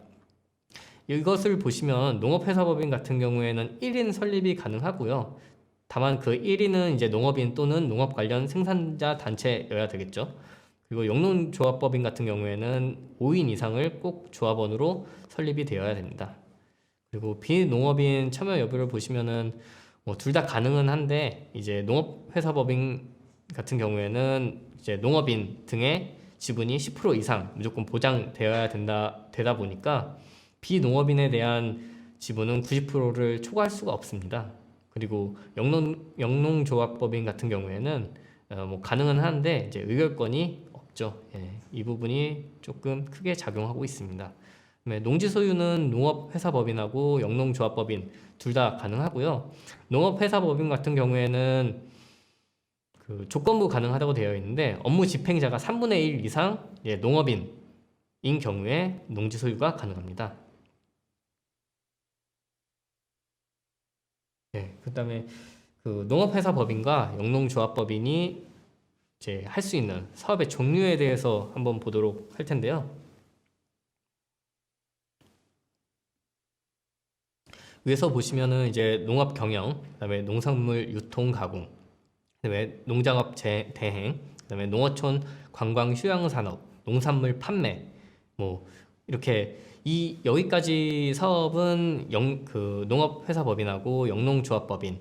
이것을 보시면 농업회사법인 같은 경우에는 1인 설립이 가능하고요. 다만 그 1인은 이제 농업인 또는 농업 관련 생산자 단체여야 되겠죠. 그리고 영농조합법인 같은 경우에는 5인 이상을 꼭 조합원으로 설립이 되어야 됩니다. 그리고 비농업인 참여 여부를 보시면은 뭐 둘 다 가능은 한데 이제 농업회사법인 같은 경우에는 이제 농업인 등의 지분이 10% 이상 무조건 보장되어야 되다 보니까 비농업인에 대한 지분은 90%를 초과할 수가 없습니다. 그리고 영농조합법인 같은 경우에는 뭐 가능은 한데 이제 의결권이 없죠. 예, 이 부분이 조금 크게 작용하고 있습니다. 농지 소유는 농업회사법인하고 영농조합법인 둘 다 가능하고요. 농업회사법인 같은 경우에는 그 조건부 가능하다고 되어 있는데 업무 집행자가 3분의 1 이상 농업인인 경우에 농지 소유가 가능합니다. 그다음에 그 농업회사법인과 영농조합법인이 이제 할 수 있는 사업의 종류에 대해서 한번 보도록 할 텐데요. 위에서 보시면은 이제 농업 경영, 그다음에 농산물 유통 가공, 그다음에 농작업 대행, 그다음에 농어촌 관광 휴양산업, 농산물 판매, 뭐 이렇게 이 여기까지 사업은 그 농업회사법인하고 영농조합법인이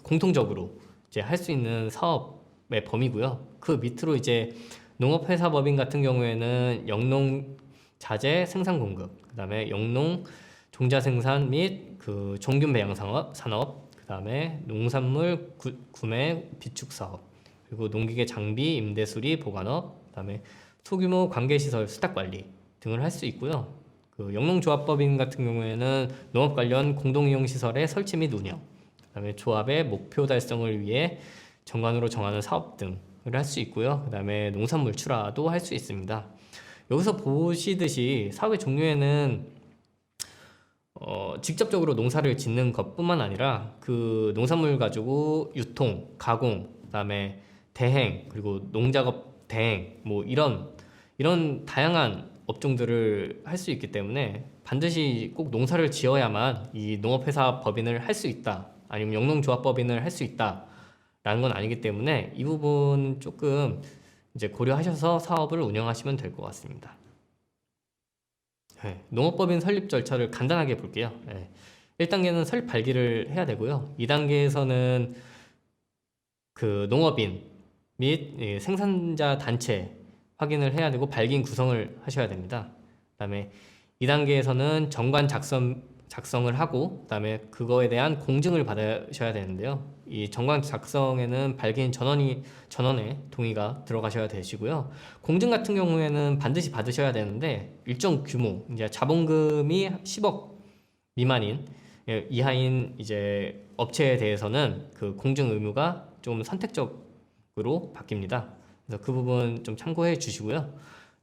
공통적으로 이제 할 수 있는 사업의 범위고요. 그 밑으로 이제 농업회사법인 같은 경우에는 영농 자재 생산 공급, 그다음에 영농 종자 생산 및 그 종균 배양 산업, 그다음에 농산물 구매 비축 사업, 그리고 농기계 장비 임대 수리 보관업, 그다음에 소규모 관계시설 수탁 관리 등을 할 수 있고요. 그 영농조합법인 같은 경우에는 농업 관련 공동이용시설의 설치 및 운영, 그다음에 조합의 목표 달성을 위해 정관으로 정하는 사업 등을 할 수 있고요. 그다음에 농산물 출하도 할 수 있습니다. 여기서 보시듯이 사업의 종류에는 직접적으로 농사를 짓는 것뿐만 아니라 그 농산물 가지고 유통, 가공, 그다음에 대행, 그리고 농작업 대행, 뭐 이런 다양한 업종들을 할 수 있기 때문에 반드시 꼭 농사를 지어야만 이 농업회사 법인을 할 수 있다, 아니면 영농조합 법인을 할 수 있다라는 건 아니기 때문에 이 부분 조금 이제 고려하셔서 사업을 운영하시면 될 것 같습니다. 네, 농업법인 설립 절차를 간단하게 볼게요. 네, 1단계는 설립 발기를 해야 되고요. 2단계에서는 그 농업인 및 생산자 단체 확인을 해야 되고 발기인 구성을 하셔야 됩니다. 그다음에 2단계에서는 정관 작성을 하고 그다음에 그거에 대한 공증을 받으셔야 되는데요. 이 정관 작성에는 발기인 전원의 동의가 들어가셔야 되시고요. 공증 같은 경우에는 반드시 받으셔야 되는데 일정 규모, 이제 자본금이 10억 미만인 이하인 이제 업체에 대해서는 그 공증 의무가 좀 선택적으로 바뀝니다. 그래서 그 부분 좀 참고해 주시고요.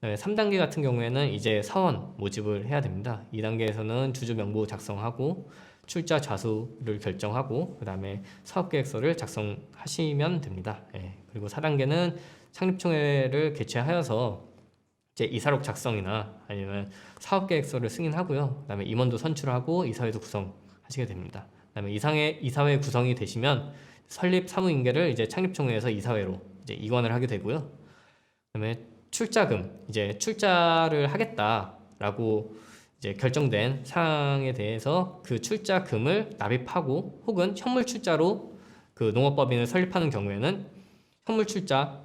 3단계 같은 경우에는 이제 사원 모집을 해야 됩니다. 2단계에서는 주주 명부 작성하고 출자 좌수를 결정하고 그 다음에 사업계획서를 작성하시면 됩니다. 그리고 4단계는 창립총회를 개최하여서 이제 이사록 작성이나 아니면 사업계획서를 승인하고요. 그 다음에 임원도 선출하고 이사회도 구성하시게 됩니다. 그 다음에 이사회 구성이 되시면 설립 사무인계를 이제 창립총회에서 이사회로 이제 이관을 하게 되고요. 그다음에 출자금, 이제 출자를 하겠다라고 이제 결정된 사항에 대해서 그 출자금을 납입하고 혹은 현물 출자로 그 농업법인을 설립하는 경우에는 현물 출자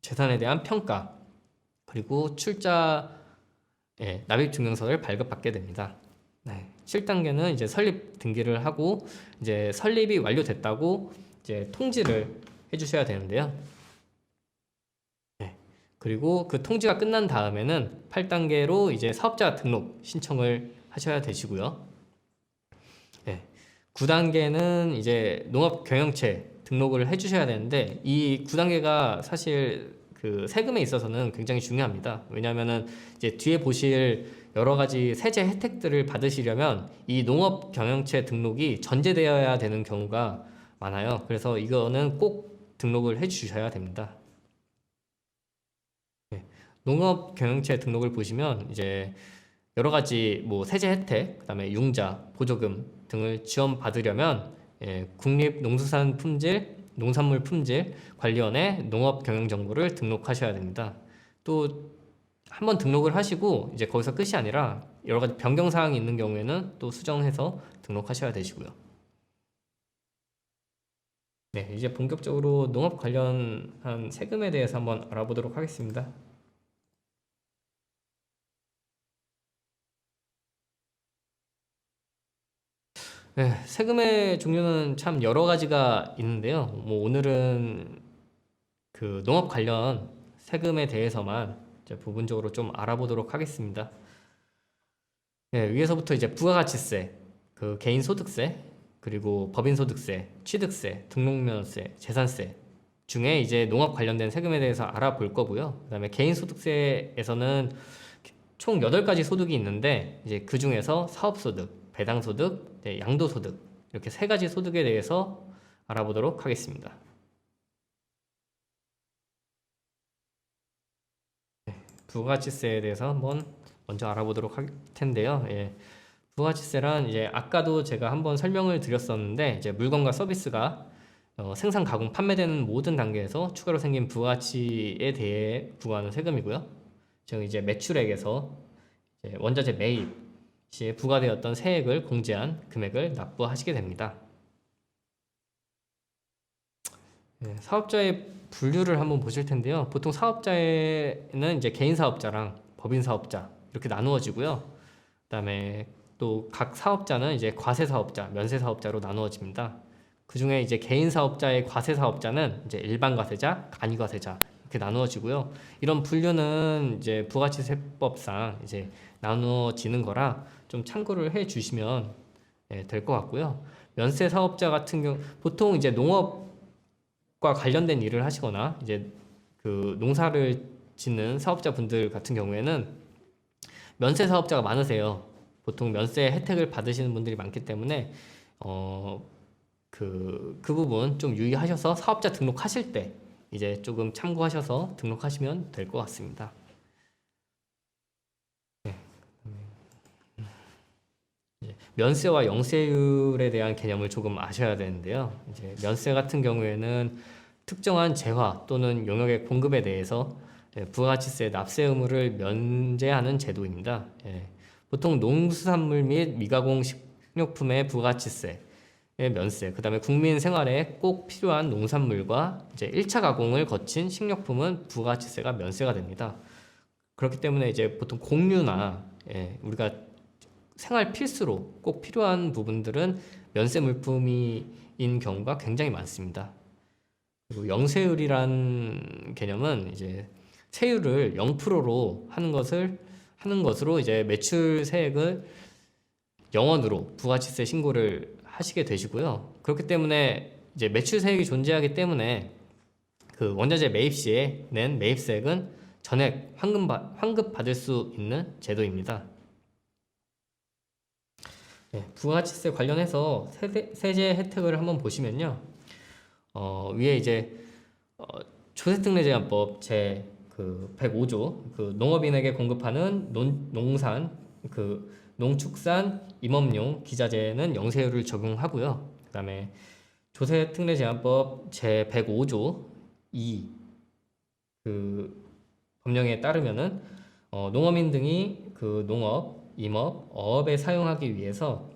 재산에 대한 평가 그리고 출자 납입 증명서를 발급받게 됩니다. 7단계는 이제 설립 등기를 하고 이제 설립이 완료됐다고 이제 통지를 해주셔야 되는데요. 그리고 그 통지가 끝난 다음에는 8단계로 이제 사업자 등록 신청을 하셔야 되시고요. 9단계는 이제 농업 경영체 등록을 해주셔야 되는데 이 9단계가 사실 그 세금에 있어서는 굉장히 중요합니다. 왜냐하면은 이제 뒤에 보실 여러 가지 세제 혜택들을 받으시려면 이 농업 경영체 등록이 전제되어야 되는 경우가 많아요. 그래서 이거는 꼭 등록을 해주셔야 됩니다. 농업 경영체 등록을 보시면 이제 여러 가지 뭐 세제 혜택, 그다음에 융자, 보조금 등을 지원받으려면 농산물 품질 관리원에 농업 경영 정보를 등록하셔야 됩니다. 또 한번 등록을 하시고 이제 거기서 끝이 아니라 여러 가지 변경 사항이 있는 경우에는 또 수정해서 등록하셔야 되시고요. 이제 본격적으로 농업 관련한 세금에 대해서 한번 알아보도록 하겠습니다. 세금의 종류는 참 여러 가지가 있는데요. 뭐 오늘은 그 농업 관련 세금에 대해서만 이제 부분적으로 좀 알아보도록 하겠습니다. 위에서부터 이제 부가가치세, 그 개인소득세, 그리고 법인소득세, 취득세, 등록면허세, 재산세 중에 이제 농업 관련된 세금에 대해서 알아볼 거고요. 그다음에 개인소득세에서는 총 8가지 소득이 있는데 이제 그 중에서 사업소득, 배당소득, 양도소득 이렇게 3가지 소득에 대해서 알아보도록 하겠습니다. 부가가치세에 대해서 한번 먼저 알아보도록 할 텐데요. 부가가치세란 이제 아까도 제가 한번 설명을 드렸었는데 이제 물건과 서비스가 생산, 가공, 판매되는 모든 단계에서 추가로 생긴 부가가치에 대해 부과하는 세금이고요. 즉 이제 매출액에서 이제 원자재 매입 시에 부과되었던 세액을 공제한 금액을 납부하시게 됩니다. 사업자의 분류를 한번 보실 텐데요. 보통 사업자에는 이제 개인 사업자랑 법인 사업자 이렇게 나누어지고요. 그다음에 또 각 사업자는 이제 과세 사업자, 면세 사업자로 나누어집니다. 그 중에 이제 개인 사업자의 과세 사업자는 이제 일반 과세자, 간이 과세자 이렇게 나누어지고요. 이런 분류는 이제 부가치세법상 이제 나누어지는 거라 좀 참고를 해 주시면 될 것 같고요. 면세 사업자 같은 경우 보통 이제 농업과 관련된 일을 하시거나 이제 그 농사를 짓는 사업자분들 같은 경우에는 면세 사업자가 많으세요. 보통 면세 혜택을 받으시는 분들이 많기 때문에 그 부분 좀 유의하셔서 사업자 등록하실 때 이제 조금 참고하셔서 등록하시면 될 것 같습니다. 면세와 영세율에 대한 개념을 조금 아셔야 되는데요. 이제 면세 같은 경우에는 특정한 재화 또는 용역의 공급에 대해서 부가가치세 납세 의무를 면제하는 제도입니다. 보통 농수산물 및 미가공 식료품의 부가가치세 면세, 그 다음에 국민 생활에 꼭 필요한 농산물과 이제 1차 가공을 거친 식료품은 부가가치세가 면세가 됩니다. 그렇기 때문에 이제 보통 공유나 우리가 생활 필수로 꼭 필요한 부분들은 면세 물품인 경우가 굉장히 많습니다. 그리고 영세율이란 개념은 이제 세율을 0%로 하는 것으로 이제 매출 세액을 0원으로 부가가치세 신고를 하시게 되시고요. 그렇기 때문에 이제 매출 세액이 존재하기 때문에 그 원자재 매입 시에 낸 매입세액은 전액 환급 받을 수 있는 제도입니다. 부가가치세 관련해서 세제 혜택을 한번 보시면요. 위에 이제 조세특례제한법 제 105조 그 농업인에게 공급하는 농산 농축산 임업용 기자재는 영세율을 적용하고요. 그다음에 조세특례제한법 제 105조 2 법령에 따르면은 농업인 등이 그 농업, 임업, 어업에 사용하기 위해서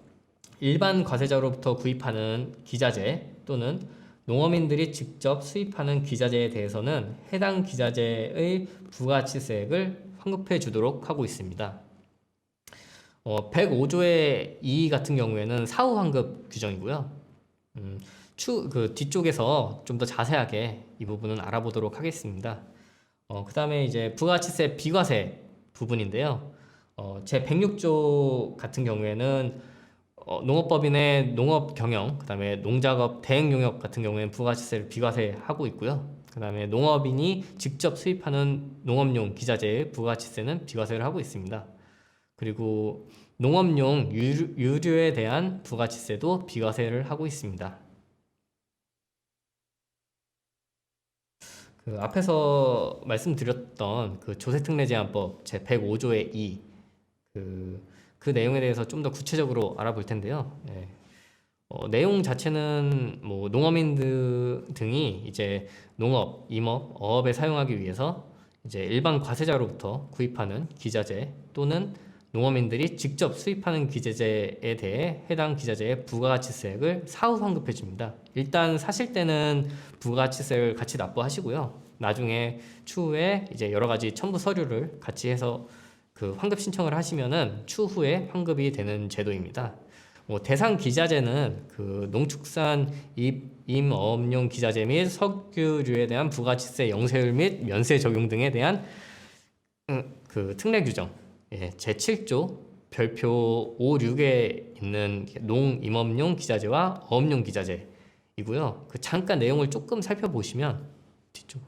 일반 과세자로부터 구입하는 기자재 또는 농업인들이 직접 수입하는 기자재에 대해서는 해당 기자재의 부가가치세액을 환급해 주도록 하고 있습니다. 105조의 2 같은 경우에는 사후 환급 규정이고요. 그 뒤쪽에서 좀 더 자세하게 이 부분은 알아보도록 하겠습니다. 그 다음에 이제 부가가치세 비과세 부분인데요. 제 106조 같은 경우에는 농업법인의 농업 경영, 그 다음에 농작업 대행 용역 같은 경우에는 부가가치세를 비과세하고 있고요. 그 다음에 농업인이 직접 수입하는 농업용 기자재의 부가가치세는 비과세를 하고 있습니다. 그리고 농업용 유류에 대한 부가가치세도 비과세를 하고 있습니다. 그 앞에서 말씀드렸던 그 조세특례제한법 제 105조의 2 그 내용에 대해서 좀 더 구체적으로 알아볼 텐데요. 내용 자체는 뭐 농업인 등이 이제 농업, 임업, 어업에 사용하기 위해서 이제 일반 과세자로부터 구입하는 기자재 또는 농업인들이 직접 수입하는 기자재에 대해 해당 기자재의 부가가치세액을 사후 환급해 줍니다. 일단 사실 때는 부가가치세를 같이 납부하시고요. 나중에 추후에 이제 여러 가지 첨부 서류를 같이 해서 그 환급 신청을 하시면은 추후에 환급이 되는 제도입니다. 대상 기자재는 그 농축산 임업용 기자재 및 석유류에 대한 부가가치세 영세율 및 면세 적용 등에 대한 그 특례 규정 제7조 별표 5, 6에 있는 농임업용 기자재와 어업용 기자재이고요. 그 잠깐 내용을 조금 살펴보시면 뒤쪽으로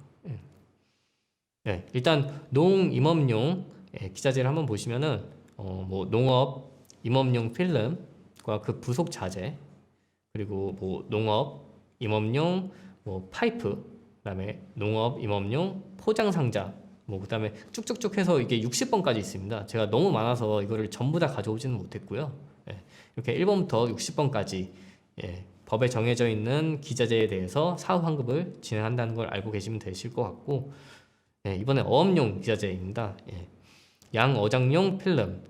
일단 농임업용 기자재를 한번 보시면은 뭐 농업 임업용 필름과 그 부속 자재 그리고 뭐 농업 임업용 뭐 파이프 그다음에 농업 임업용 포장 상자 뭐 그다음에 쭉쭉쭉 해서 이게 60번까지 있습니다. 제가 너무 많아서 이거를 전부 다 가져오지는 못했고요. 이렇게 1번부터 60번까지 법에 정해져 있는 기자재에 대해서 사후 환급을 진행한다는 걸 알고 계시면 되실 것 같고, 이번에 어업용 기자재입니다. 양어장용 필름,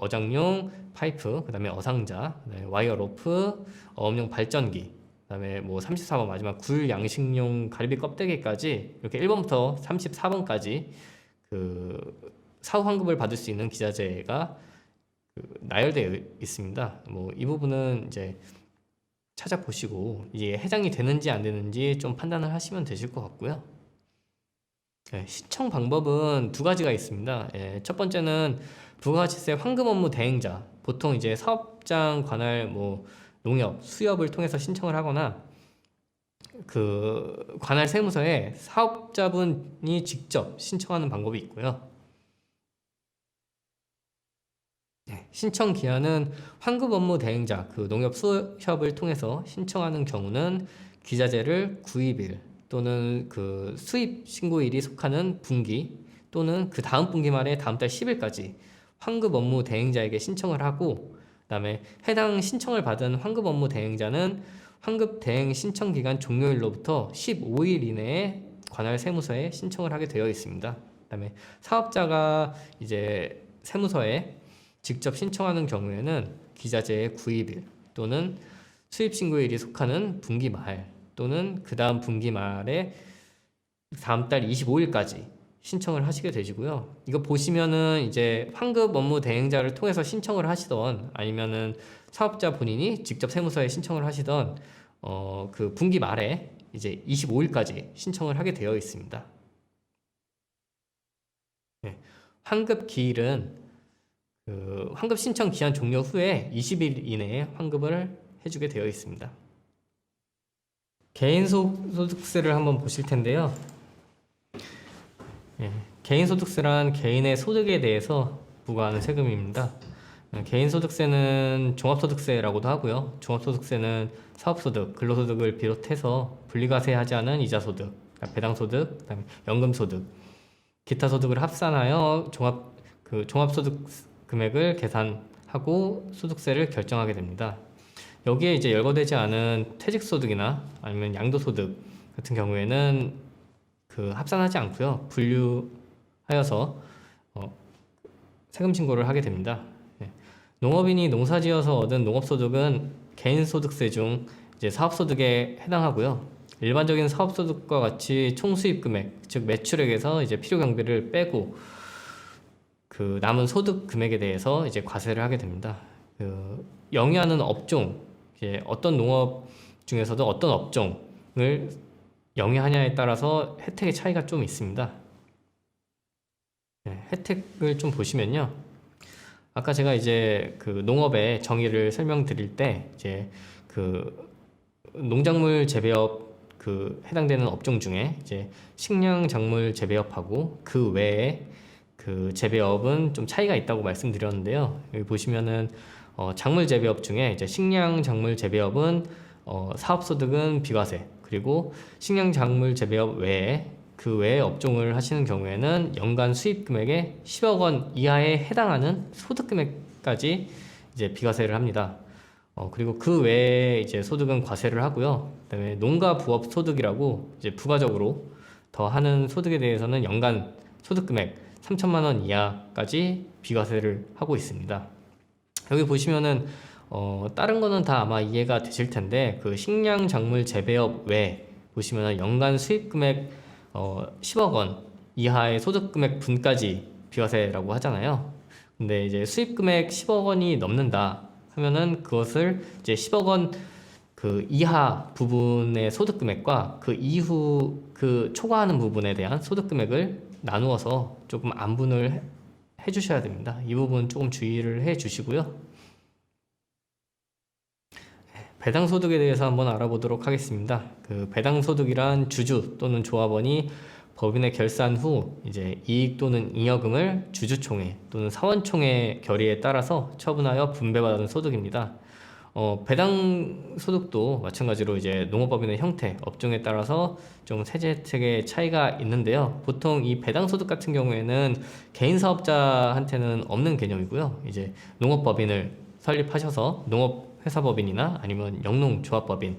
어장용 파이프, 그다음에 어상자, 그다음에 와이어 로프, 어업용 발전기, 그다음에 뭐 34번 마지막 굴 양식용 가리비 껍데기까지 이렇게 1번부터 34번까지 그 사후 환급을 받을 수 있는 기자재가 나열되어 있습니다. 뭐 이 부분은 이제 찾아보시고 이게 해당이 되는지 안 되는지 좀 판단을 하시면 되실 것 같고요. 신청 방법은 두 가지가 있습니다. 첫 번째는 부가가치세 환급 업무 대행자, 보통 이제 사업장 관할 뭐 농협, 수협을 통해서 신청을 하거나 그 관할 세무서에 사업자분이 직접 신청하는 방법이 있고요. 신청 기한은 환급 업무 대행자, 그 농협 수협을 통해서 신청하는 경우는 기자재를 구입일 또는 그 수입 신고일이 속하는 분기 또는 그 다음 분기 말에 다음 달 10일까지 환급 업무 대행자에게 신청을 하고, 그다음에 해당 신청을 받은 환급 업무 대행자는 환급 대행 신청 기간 종료일로부터 15일 이내에 관할 세무서에 신청을 하게 되어 있습니다. 그다음에 사업자가 이제 세무서에 직접 신청하는 경우에는 기자재의 구입일 또는 수입 신고일이 속하는 분기 말 또는 그 다음 분기 말에 다음 달 25일까지 신청을 하시게 되시고요. 이거 보시면은 이제 환급 업무 대행자를 통해서 신청을 하시던 아니면은 사업자 본인이 직접 세무서에 신청을 하시던 그 분기 말에 이제 25일까지 신청을 하게 되어 있습니다. 환급 기일은 그 환급 신청 기한 종료 후에 20일 이내에 환급을 해주게 되어 있습니다. 개인소득세를 한번 보실 텐데요. 개인소득세란 개인의 소득에 대해서 부과하는 세금입니다. 개인소득세는 종합소득세라고도 하고요. 종합소득세는 사업소득, 근로소득을 비롯해서 분리과세하지 않은 이자소득, 배당소득, 그다음에 연금소득, 기타 소득을 합산하여 종합소득 금액을 계산하고 소득세를 결정하게 됩니다. 여기에 이제 열거되지 않은 퇴직소득이나 아니면 양도소득 같은 경우에는 그 합산하지 않고요. 분류하여서 세금 신고를 하게 됩니다. 농업인이 농사지어서 얻은 농업소득은 개인소득세 중 이제 사업소득에 해당하고요. 일반적인 사업소득과 같이 총수입 금액, 즉 매출액에서 이제 필요경비를 빼고 그 남은 소득 금액에 대해서 이제 과세를 하게 됩니다. 영위하는 업종, 이제 어떤 농업 중에서도 어떤 업종을 영위하냐에 따라서 혜택의 차이가 좀 있습니다. 혜택을 좀 보시면요. 아까 제가 이제 그 농업의 정의를 설명드릴 때 이제 그 농작물 재배업 그 해당되는 업종 중에 이제 식량 작물 재배업하고 그 외에 그 재배업은 좀 차이가 있다고 말씀드렸는데요. 여기 보시면은 작물 재배업 중에 이제 식량 작물 재배업은 사업소득은 비과세, 그리고 식량 작물 재배업 외에 그 외의 업종을 하시는 경우에는 연간 수입 금액의 10억 원 이하에 해당하는 소득 금액까지 이제 비과세를 합니다. 그리고 그 외에 이제 소득은 과세를 하고요. 그다음에 농가 부업 소득이라고 이제 부가적으로 더 하는 소득에 대해서는 연간 소득 금액 3천만 원 이하까지 비과세를 하고 있습니다. 여기 보시면은 다른 거는 다 아마 이해가 되실 텐데 그 식량 작물 재배업 외에 보시면은 연간 수입 금액 10억 원 이하의 소득 금액 분까지 비과세라고 하잖아요. 근데 이제 수입 금액 10억 원이 넘는다 하면은 그것을 이제 10억 원 그 이하 부분의 소득 금액과 그 이후 그 초과하는 부분에 대한 소득 금액을 나누어서 조금 안분을 해 주셔야 됩니다. 이 부분 조금 주의를 해 주시고요. 배당소득에 대해서 한번 알아보도록 하겠습니다. 그 배당소득이란 주주 또는 조합원이 법인에 결산 후 이제 이익 또는 잉여금을 주주총회 또는 사원총회 결의에 따라서 처분하여 분배받은 소득입니다. 배당소득도 마찬가지로 이제 농업법인의 형태, 업종에 따라서 좀 세제 혜택의 차이가 있는데요. 보통 이 배당소득 같은 경우에는 개인 사업자한테는 없는 개념이고요. 이제 농업법인을 설립하셔서 농업 회사법인이나 아니면 영농조합법인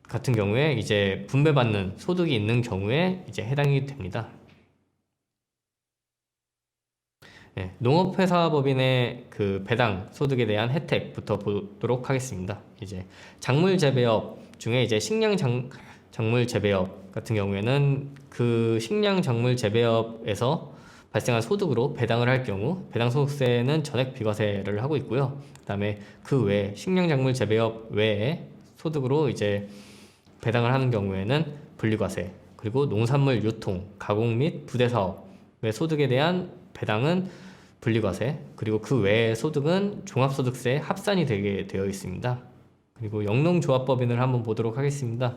같은 경우에 이제 분배받는 소득이 있는 경우에 이제 해당이 됩니다. 네, 농업회사법인의 그 배당 소득에 대한 혜택부터 보도록 하겠습니다. 이제 작물 재배업 중에 이제 작물 재배업 같은 경우에는 그 식량 작물 재배업에서 발생한 소득으로 배당을 할 경우 배당 소득세는 전액 비과세를 하고 있고요. 그다음에 그 외에 식량 작물 재배업 외에 소득으로 이제 배당을 하는 경우에는 분리과세, 그리고 농산물 유통, 가공 및 부대 사업의 소득에 대한 배당은 분리과세, 그리고 그 외의 소득은 종합소득세에 합산이 되게 되어 있습니다. 그리고 영농조합법인을 한번 보도록 하겠습니다.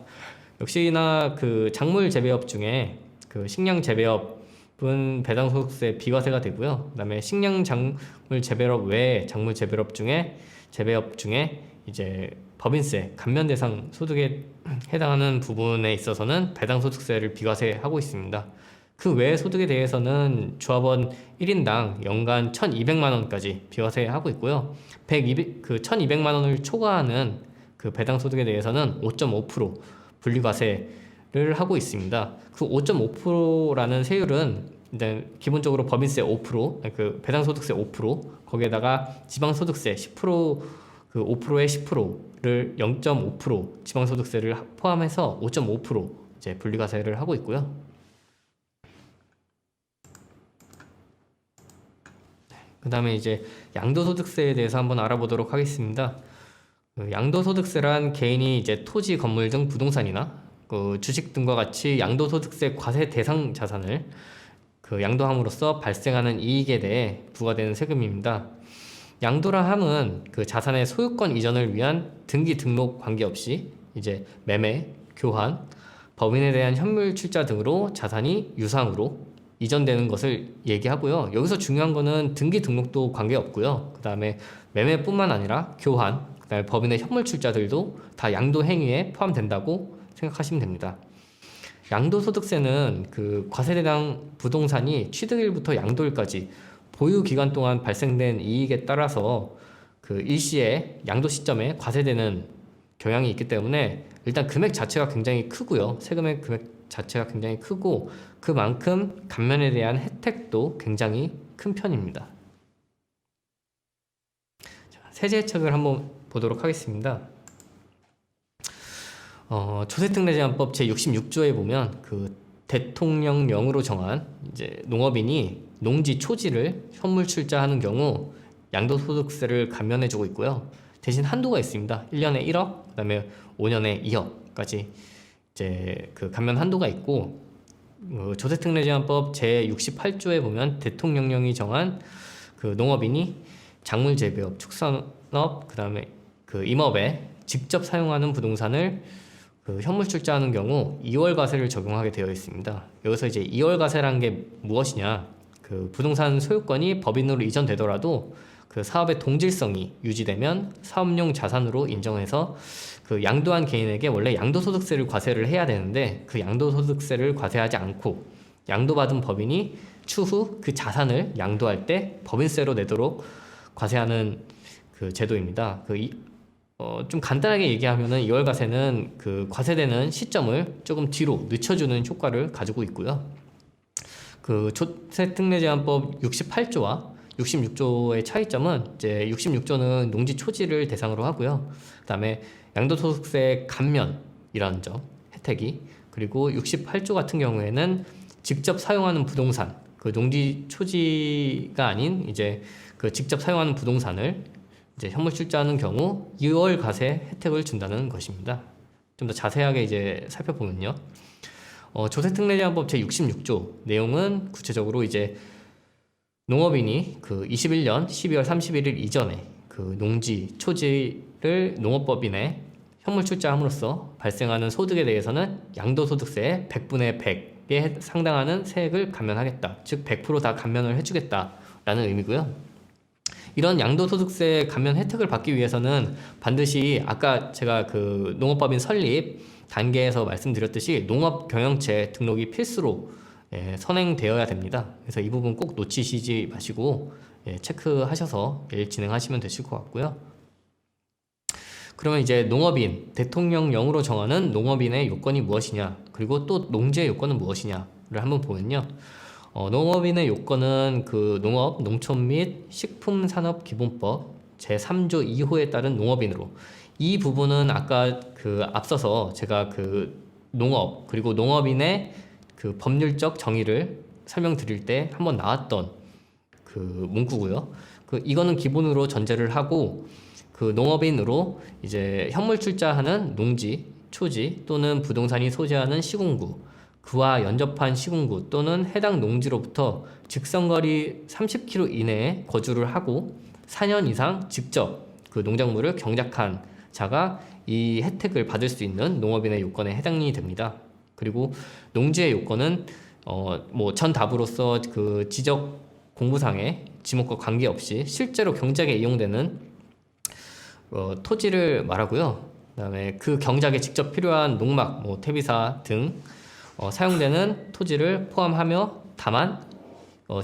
역시나 그 작물 재배업 중에 그 식량 재배업은 배당 소득세 비과세가 되고요. 그다음에 식량 작물 재배업 외에 작물 재배업 중에 이제 법인세 감면 대상 소득에 해당하는 부분에 있어서는 배당 소득세를 비과세하고 있습니다. 그 외의 소득에 대해서는 조합원 1인당 연간 1,200만 원까지 비과세하고 있고요. 1,200만 원을 초과하는 그 배당 소득에 대해서는 5.5% 분리과세를 하고 있습니다. 그 5.5%라는 세율은 일단 기본적으로 법인세 5%, 그 배당 소득세 5%, 거기에다가 지방소득세 10%, 그 5%의 10%를 0.5% 지방소득세를 포함해서 5.5% 이제 분리과세를 하고 있고요. 그 다음에 이제 양도소득세에 대해서 한번 알아보도록 하겠습니다. 양도소득세란 개인이 이제 토지, 건물 등 부동산이나 주식 등과 같이 양도소득세 과세 대상 자산을 그 양도함으로써 발생하는 이익에 대해 부과되는 세금입니다. 양도라 함은 그 자산의 소유권 이전을 위한 등기 등록 관계없이 이제 매매, 교환, 법인에 대한 현물 출자 등으로 자산이 유상으로 이전되는 것을 얘기하고요. 여기서 중요한 거는 등기 등록도 관계없고요. 그 다음에 매매뿐만 아니라 교환, 그 다음에 법인의 현물 출자들도 다 양도 행위에 포함된다고 생각하시면 됩니다. 양도소득세는 그 과세대상 부동산이 취득일부터 양도일까지 보유 기간 동안 발생된 이익에 따라서 그 일시에 양도 시점에 과세되는 경향이 있기 때문에 일단 금액 자체가 굉장히 크고요. 세금의 금액 자체가 굉장히 크고 그만큼 감면에 대한 혜택도 굉장히 큰 편입니다. 자, 세제 혜택을 한번 보도록 하겠습니다. 조세특례제한법 제66조에 보면 그 대통령령으로 정한 이제 농업인이 농지 초지를 현물 출자하는 경우 양도소득세를 감면해주고 있고요. 대신 한도가 있습니다. 1년에 1억, 그다음에 5년에 2억까지 이제 그 감면 한도가 있고, 조세특례제한법 제68조에 보면 대통령령이 정한 그 농업인이 작물 재배업, 축산업, 그다음에 그 임업에 직접 사용하는 부동산을 그 현물 출자하는 경우 2월 과세를 적용하게 되어 있습니다. 여기서 이제 2월 과세라는 게 무엇이냐? 그 부동산 소유권이 법인으로 이전되더라도 그 사업의 동질성이 유지되면 사업용 자산으로 인정해서 그 양도한 개인에게 원래 양도소득세를 과세를 해야 되는데 그 양도소득세를 과세하지 않고 양도받은 법인이 추후 그 자산을 양도할 때 법인세로 내도록 과세하는 그 제도입니다. 좀 간단하게 얘기하면은 2월 과세는 그 과세되는 시점을 조금 뒤로 늦춰주는 효과를 가지고 있고요. 그 조세특례제한법 68조와 66조의 차이점은 이제 66조는 농지 초지를 대상으로 하고요. 그다음에 양도소득세 감면이라는 점 혜택이, 그리고 68조 같은 경우에는 직접 사용하는 부동산, 그 농지 초지가 아닌 이제 그 직접 사용하는 부동산을 이제 현물 출자하는 경우 2월 과세 혜택을 준다는 것입니다. 좀 더 자세하게 이제 살펴보면요. 조세특례제한법 제66조 내용은 구체적으로 이제 농업인이 그 21년 12월 31일 이전에 그 농지, 초지를 농업법인에 현물 출자함으로써 발생하는 소득에 대해서는 양도소득세의 100분의 100에 상당하는 세액을 감면하겠다. 즉 100% 다 감면을 해주겠다라는 의미고요. 이런 양도소득세 감면 혜택을 받기 위해서는 반드시 아까 제가 그 농업법인 설립 단계에서 말씀드렸듯이 농업경영체 등록이 필수로 선행되어야 됩니다. 그래서 이 부분 꼭 놓치시지 마시고 체크하셔서 일 진행하시면 되실 것 같고요. 그러면 이제 농업인, 대통령령으로 정하는 농업인의 요건이 무엇이냐, 그리고 또 농지의 요건은 무엇이냐를 한번 보면요. 농업인의 요건은 그 농업, 농촌 및 식품산업기본법 제3조 2호에 따른 농업인으로, 이 부분은 아까 그 앞서서 제가 그 농업 그리고 농업인의 그 법률적 정의를 설명드릴 때 한번 나왔던 그 문구고요. 이거는 기본으로 전제를 하고, 그 농업인으로 이제 현물 출자하는 농지, 초지 또는 부동산이 소재하는 시군구, 그와 연접한 시군구 또는 해당 농지로부터 직선거리 30km 이내에 거주를 하고 4년 이상 직접 그 농작물을 경작한 자가 이 혜택을 받을 수 있는 농업인의 요건에 해당이 됩니다. 그리고 농지의 요건은 뭐 전 답으로서 그 지적 공부상의 지목과 관계없이 실제로 경작에 이용되는 토지를 말하고요. 그다음에 그 경작에 직접 필요한 농막, 뭐 퇴비사 등 사용되는 토지를 포함하며, 다만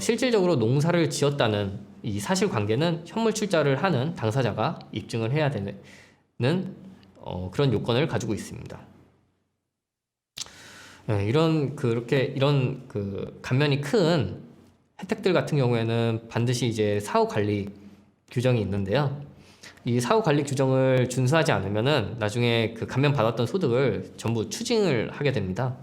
실질적으로 농사를 지었다는 이 사실관계는 현물 출자를 하는 당사자가 입증을 해야 되는 그런 요건을 가지고 있습니다. 이런 그 감면이 큰 혜택들 같은 경우에는 반드시 이제 사후 관리 규정이 있는데요. 이 사후 관리 규정을 준수하지 않으면은 나중에 그 감면 받았던 소득을 전부 추징을 하게 됩니다.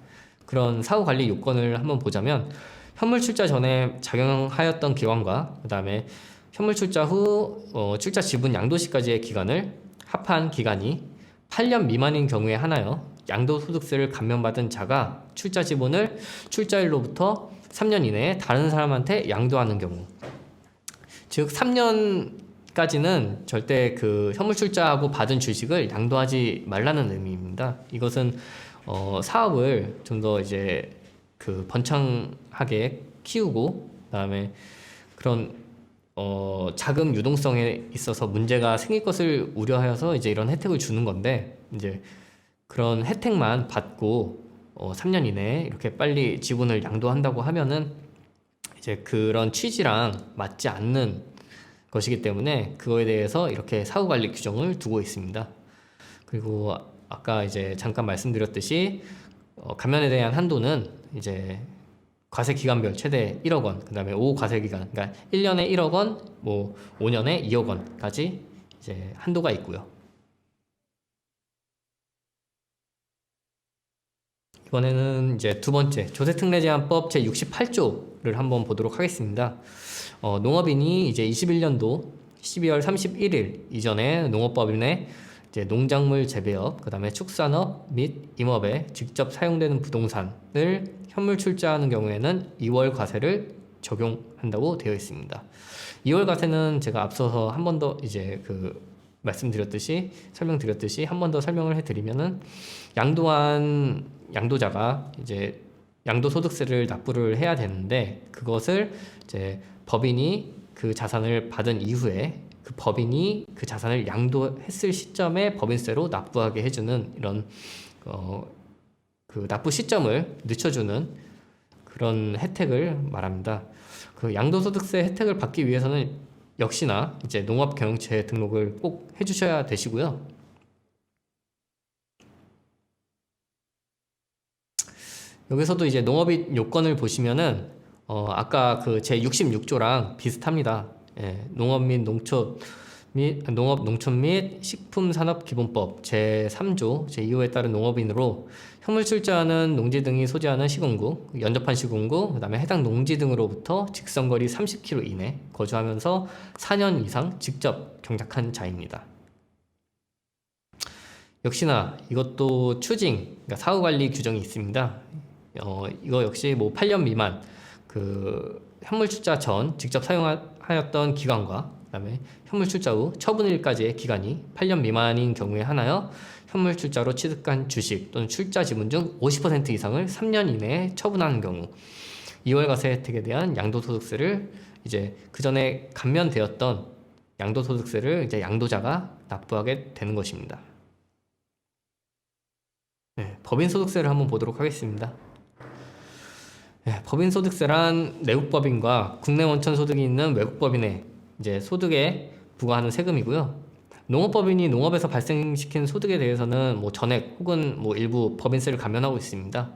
그런 사후 관리 요건을 한번 보자면, 현물 출자 전에 작용하였던 기간과 그다음에 현물 출자 후 출자 지분 양도시까지의 기간을 합한 기간이 8년 미만인 경우에 하나여 양도소득세를 감면받은 자가 출자 지분을 출자일로부터 3년 이내에 다른 사람한테 양도하는 경우, 즉 3년까지는 절대 그 현물 출자하고 받은 주식을 양도하지 말라는 의미입니다. 이것은 사업을 좀 더 이제 그 번창하게 키우고, 그다음에 그런 자금 유동성에 있어서 문제가 생길 것을 우려하여서 이제 이런 혜택을 주는 건데, 이제 그런 혜택만 받고 3년 이내에 이렇게 빨리 지분을 양도한다고 하면은 이제 그런 취지랑 맞지 않는 것이기 때문에 그거에 대해서 이렇게 사후 관리 규정을 두고 있습니다. 그리고 아까 이제 잠깐 말씀드렸듯이 감면에 대한 한도는 이제 과세 기간별 최대 1억 원, 그다음에 5과세 기간, 그러니까 1년에 1억 원, 뭐 5년에 2억 원까지 이제 한도가 있고요. 이번에는 이제 두 번째 조세특례제한법 제68조를 한번 보도록 하겠습니다. 농업인이 이제 21년도 12월 31일 이전에 농업법인에 이제 농작물 재배업, 그다음에 축산업 및 임업에 직접 사용되는 부동산을 현물 출자하는 경우에는 2월 과세를 적용한다고 되어 있습니다. 2월 과세는 제가 앞서서 한 번 더 이제 설명드렸듯이 한 번 더 설명을 해드리면은, 양도한 양도자가 이제 양도소득세를 납부를 해야 되는데, 그것을 이제 법인이 그 자산을 받은 이후에 그 법인이 그 자산을 양도했을 시점에 법인세로 납부하게 해주는 이런 그 납부 시점을 늦춰주는 그런 혜택을 말합니다. 그 양도소득세 혜택을 받기 위해서는 역시나 이제 농업경영체 등록을 꼭 해주셔야 되시고요. 여기서도 이제 농업인 요건을 보시면은 아까 그 제 66조랑 비슷합니다. 예, 농업 농촌 및 식품산업기본법 제3조 제2호에 따른 농업인으로 현물 출자하는 농지 등이 소재하는 시군구, 연접한 시군구, 그다음에 해당 농지 등으로부터 직선거리 30km 이내 거주하면서 4년 이상 직접 경작한 자입니다. 역시나 이것도 추징, 그러니까 사후관리 규정이 있습니다. 이거 역시 뭐 8년 미만 그 현물 출자 전 직접 사용하였던 기간과 그다음에 현물 출자 후 처분일까지의 기간이 8년 미만인 경우에 하나여 현물 출자로 취득한 주식 또는 출자 지분 중 50% 이상을 3년 이내에 처분하는 경우, 2월 과세 혜택에 대한 양도소득세를 이제 그 전에 감면되었던 양도소득세를 이제 양도자가 납부하게 되는 것입니다. 네, 법인소득세를 한번 보도록 하겠습니다. 네, 법인소득세란 내국법인과 국내 원천 소득이 있는 외국법인의 이제 소득에 부과하는 세금이고요. 농업법인이 농업에서 발생시킨 소득에 대해서는 뭐 전액 혹은 뭐 일부 법인세를 감면하고 있습니다.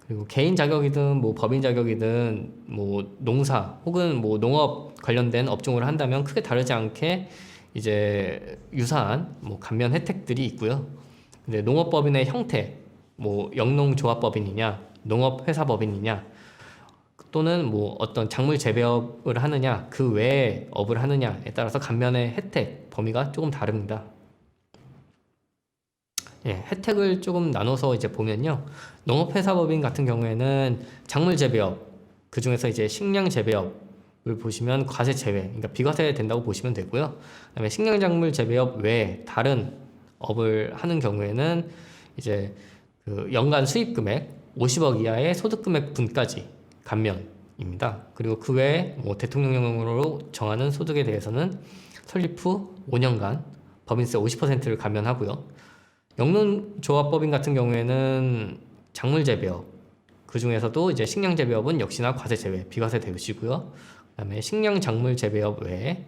그리고 개인 자격이든 뭐 법인 자격이든 뭐 농사 혹은 뭐 농업 관련된 업종을 한다면 크게 다르지 않게 이제 유사한 뭐 감면 혜택들이 있고요. 근데 농업법인의 형태, 뭐 영농조합법인이냐, 농업회사법인이냐, 또는 뭐 어떤 작물 재배업을 하느냐, 그 외에 업을 하느냐에 따라서 감면의 혜택 범위가 조금 다릅니다. 예, 혜택을 조금 나눠서 이제 보면요. 농업회사법인 같은 경우에는 작물 재배업, 그 중에서 이제 식량 재배업을 보시면 과세 제외, 그러니까 비과세 된다고 보시면 되고요. 그다음에 식량 작물 재배업 외에 다른 업을 하는 경우에는 이제 그 연간 수입 금액 50억 이하의 소득 금액 분까지 감면입니다. 그리고 그 외에 뭐 대통령령으로 정하는 소득에 대해서는 설립 후 5년간 법인세 50%를 감면하고요. 영농조합법인 같은 경우에는 작물 재배업, 그 중에서도 이제 식량 재배업은 역시나 과세 제외, 비과세 되시고요. 그다음에 식량 작물 재배업 외에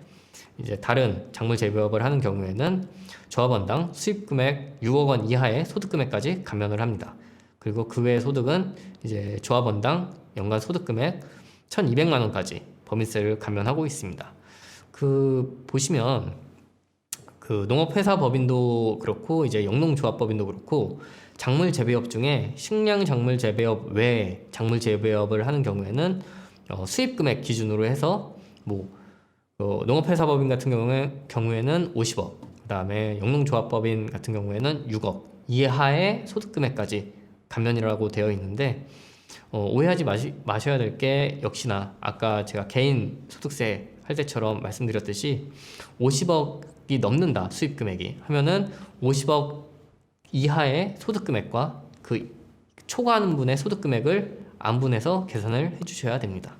이제 다른 작물 재배업을 하는 경우에는 조합원당 수입 금액 6억 원 이하의 소득 금액까지 감면을 합니다. 그리고 그 외의 소득은 이제 조합원당 연간 소득 금액 1,200만 원까지 법인세를 감면하고 있습니다. 그 보시면 그 농업회사 법인도 그렇고 이제 영농조합법인도 그렇고 작물 재배업 중에 식량 작물 재배업 외에 작물 재배업을 하는 경우에는 수입 금액 기준으로 해서 뭐 농업회사 법인 같은 경우에는 50억, 그다음에 영농조합법인 같은 경우에는 6억 이하의 소득 금액까지 감면이라고 되어 있는데 오해하지 마셔야 될 게 역시나 아까 제가 개인 소득세 할 때처럼 말씀드렸듯이 50억이 넘는다 수입 금액이 하면은 50억 이하의 소득 금액과 그 초과하는 분의 소득 금액을 안분해서 계산을 해주셔야 됩니다.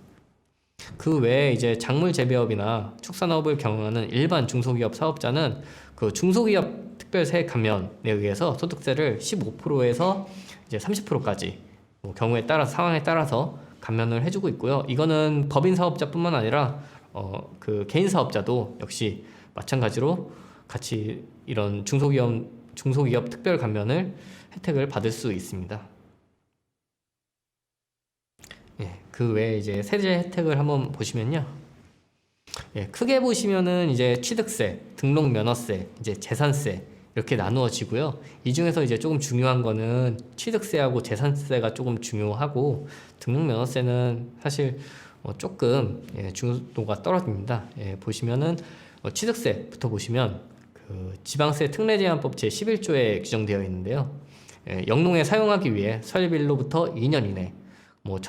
그 외에 이제 작물 재배업이나 축산업을 경영하는 일반 중소기업 사업자는 그 중소기업 특별세 감면에 의해서 소득세를 15%에서 이제 30%까지 뭐 경우에 따라 상황에 따라서 감면을 해주고 있고요. 이거는 법인 사업자뿐만 아니라 그 개인 사업자도 역시 마찬가지로 같이 이런 중소기업 특별 감면을 혜택을 받을 수 있습니다. 예, 그 외에 이제 세제 혜택을 한번 보시면요. 예, 크게 보시면은 이제 취득세, 등록면허세, 이제 재산세 이렇게 나누어지고요. 이 중에서 이제 조금 중요한 거는 취득세하고 재산세가 조금 중요하고 등록면허세는 사실 조금 중요도가 떨어집니다. 예, 보시면은 취득세부터 보시면 그 지방세 특례제한법 제11조에 규정되어 있는데요. 예, 영농에 사용하기 위해 설립일로부터 2년 이내, 뭐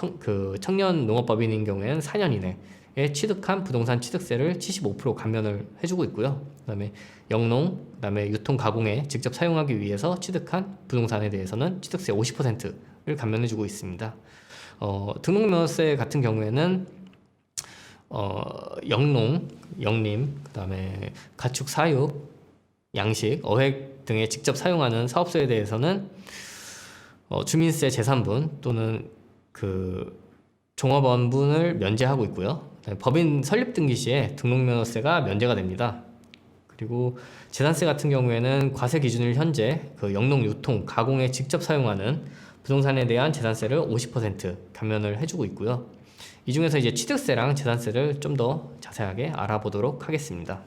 청년 농업법인인 경우에는 4년 이내에 취득한 부동산 취득세를 75% 감면을 해주고 있고요. 그다음에 영농, 그다음에 유통 가공에 직접 사용하기 위해서 취득한 부동산에 대해서는 취득세 50%를 감면해주고 있습니다. 등록면허세 같은 경우에는 영림, 그다음에 가축 사육, 양식, 어획 등에 직접 사용하는 사업소에 대해서는 주민세 재산분 또는 그 종업원분을 면제하고 있고요. 법인 설립 등기 시에 등록면허세가 면제가 됩니다. 그리고 재산세 같은 경우에는 과세 기준일 현재 그 영농, 유통, 가공에 직접 사용하는 부동산에 대한 재산세를 50% 감면을 해주고 있고요. 이 중에서 이제 취득세랑 재산세를 좀 더 자세하게 알아보도록 하겠습니다.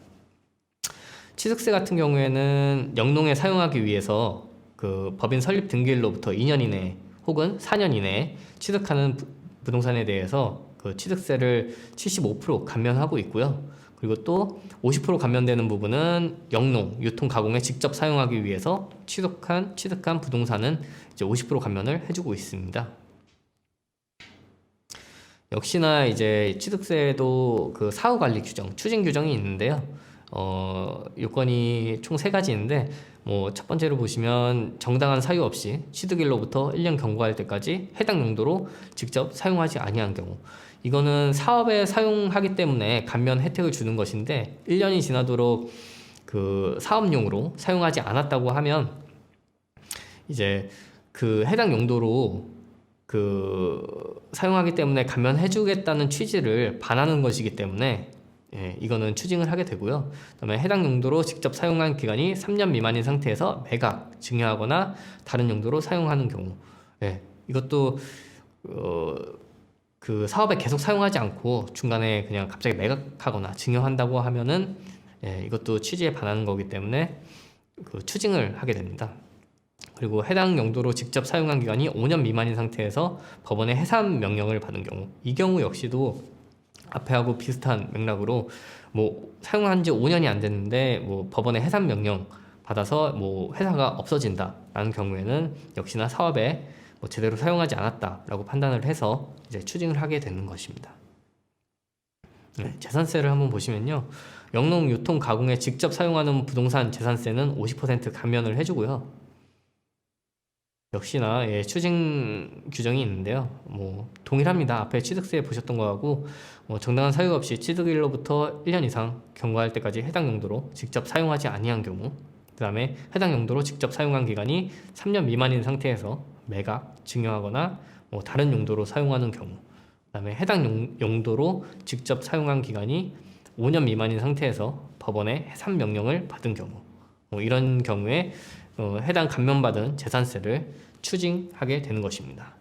취득세 같은 경우에는 영농에 사용하기 위해서 그 법인 설립 등기일로부터 2년 이내 혹은 4년 이내에 취득하는 부동산에 대해서 그 취득세를 75% 감면하고 있고요. 그리고 또 50% 감면되는 부분은 영농, 유통, 가공에 직접 사용하기 위해서 취득한 부동산은 이제 50% 감면을 해주고 있습니다. 역시나 이제 취득세도 그 사후관리 규정, 추진 규정이 있는데요. 요건이 총 3가지인데 뭐 첫 번째로 보시면 정당한 사유 없이 취득일로부터 1년 경과할 때까지 해당 용도로 직접 사용하지 아니한 경우, 이거는 사업에 사용하기 때문에 감면 혜택을 주는 것인데 1년이 지나도록 그 사업용으로 사용하지 않았다고 하면 이제 그 해당 용도로 그 사용하기 때문에 감면해주겠다는 취지를 반하는 것이기 때문에 이거는 추징을 하게 되고요. 그다음에 해당 용도로 직접 사용한 기간이 3년 미만인 상태에서 매각, 증여하거나 다른 용도로 사용하는 경우, 이것도 그 사업에 계속 사용하지 않고 중간에 그냥 갑자기 매각하거나 증여한다고 하면은 이것도 취지에 반하는 거기 때문에 그 추징을 하게 됩니다. 그리고 해당 용도로 직접 사용한 기간이 5년 미만인 상태에서 법원의 해산 명령을 받은 경우, 이 경우 역시도 앞에하고 비슷한 맥락으로 뭐 사용한 지 5년이 안 됐는데 뭐 법원의 해산 명령 받아서 뭐 회사가 없어진다라는 경우에는 역시나 사업에 뭐 제대로 사용하지 않았다라고 판단을 해서 이제 추징을 하게 되는 것입니다. 재산세를 한번 보시면요, 영농, 유통, 가공에 직접 사용하는 부동산 재산세는 50% 감면을 해주고요. 역시나 추징 규정이 있는데요. 뭐 동일합니다. 앞에 취득세 보셨던 거하고 정당한 사유가 없이 취득일로부터 1년 이상 경과할 때까지 해당 용도로 직접 사용하지 아니한 경우, 그 다음에 해당 용도로 직접 사용한 기간이 3년 미만인 상태에서 매각, 증여하거나 다른 용도로 사용하는 경우, 그 다음에 해당 용도로 직접 사용한 기간이 5년 미만인 상태에서 법원의 해산 명령을 받은 경우, 이런 경우에 해당 감면받은 재산세를 추징하게 되는 것입니다.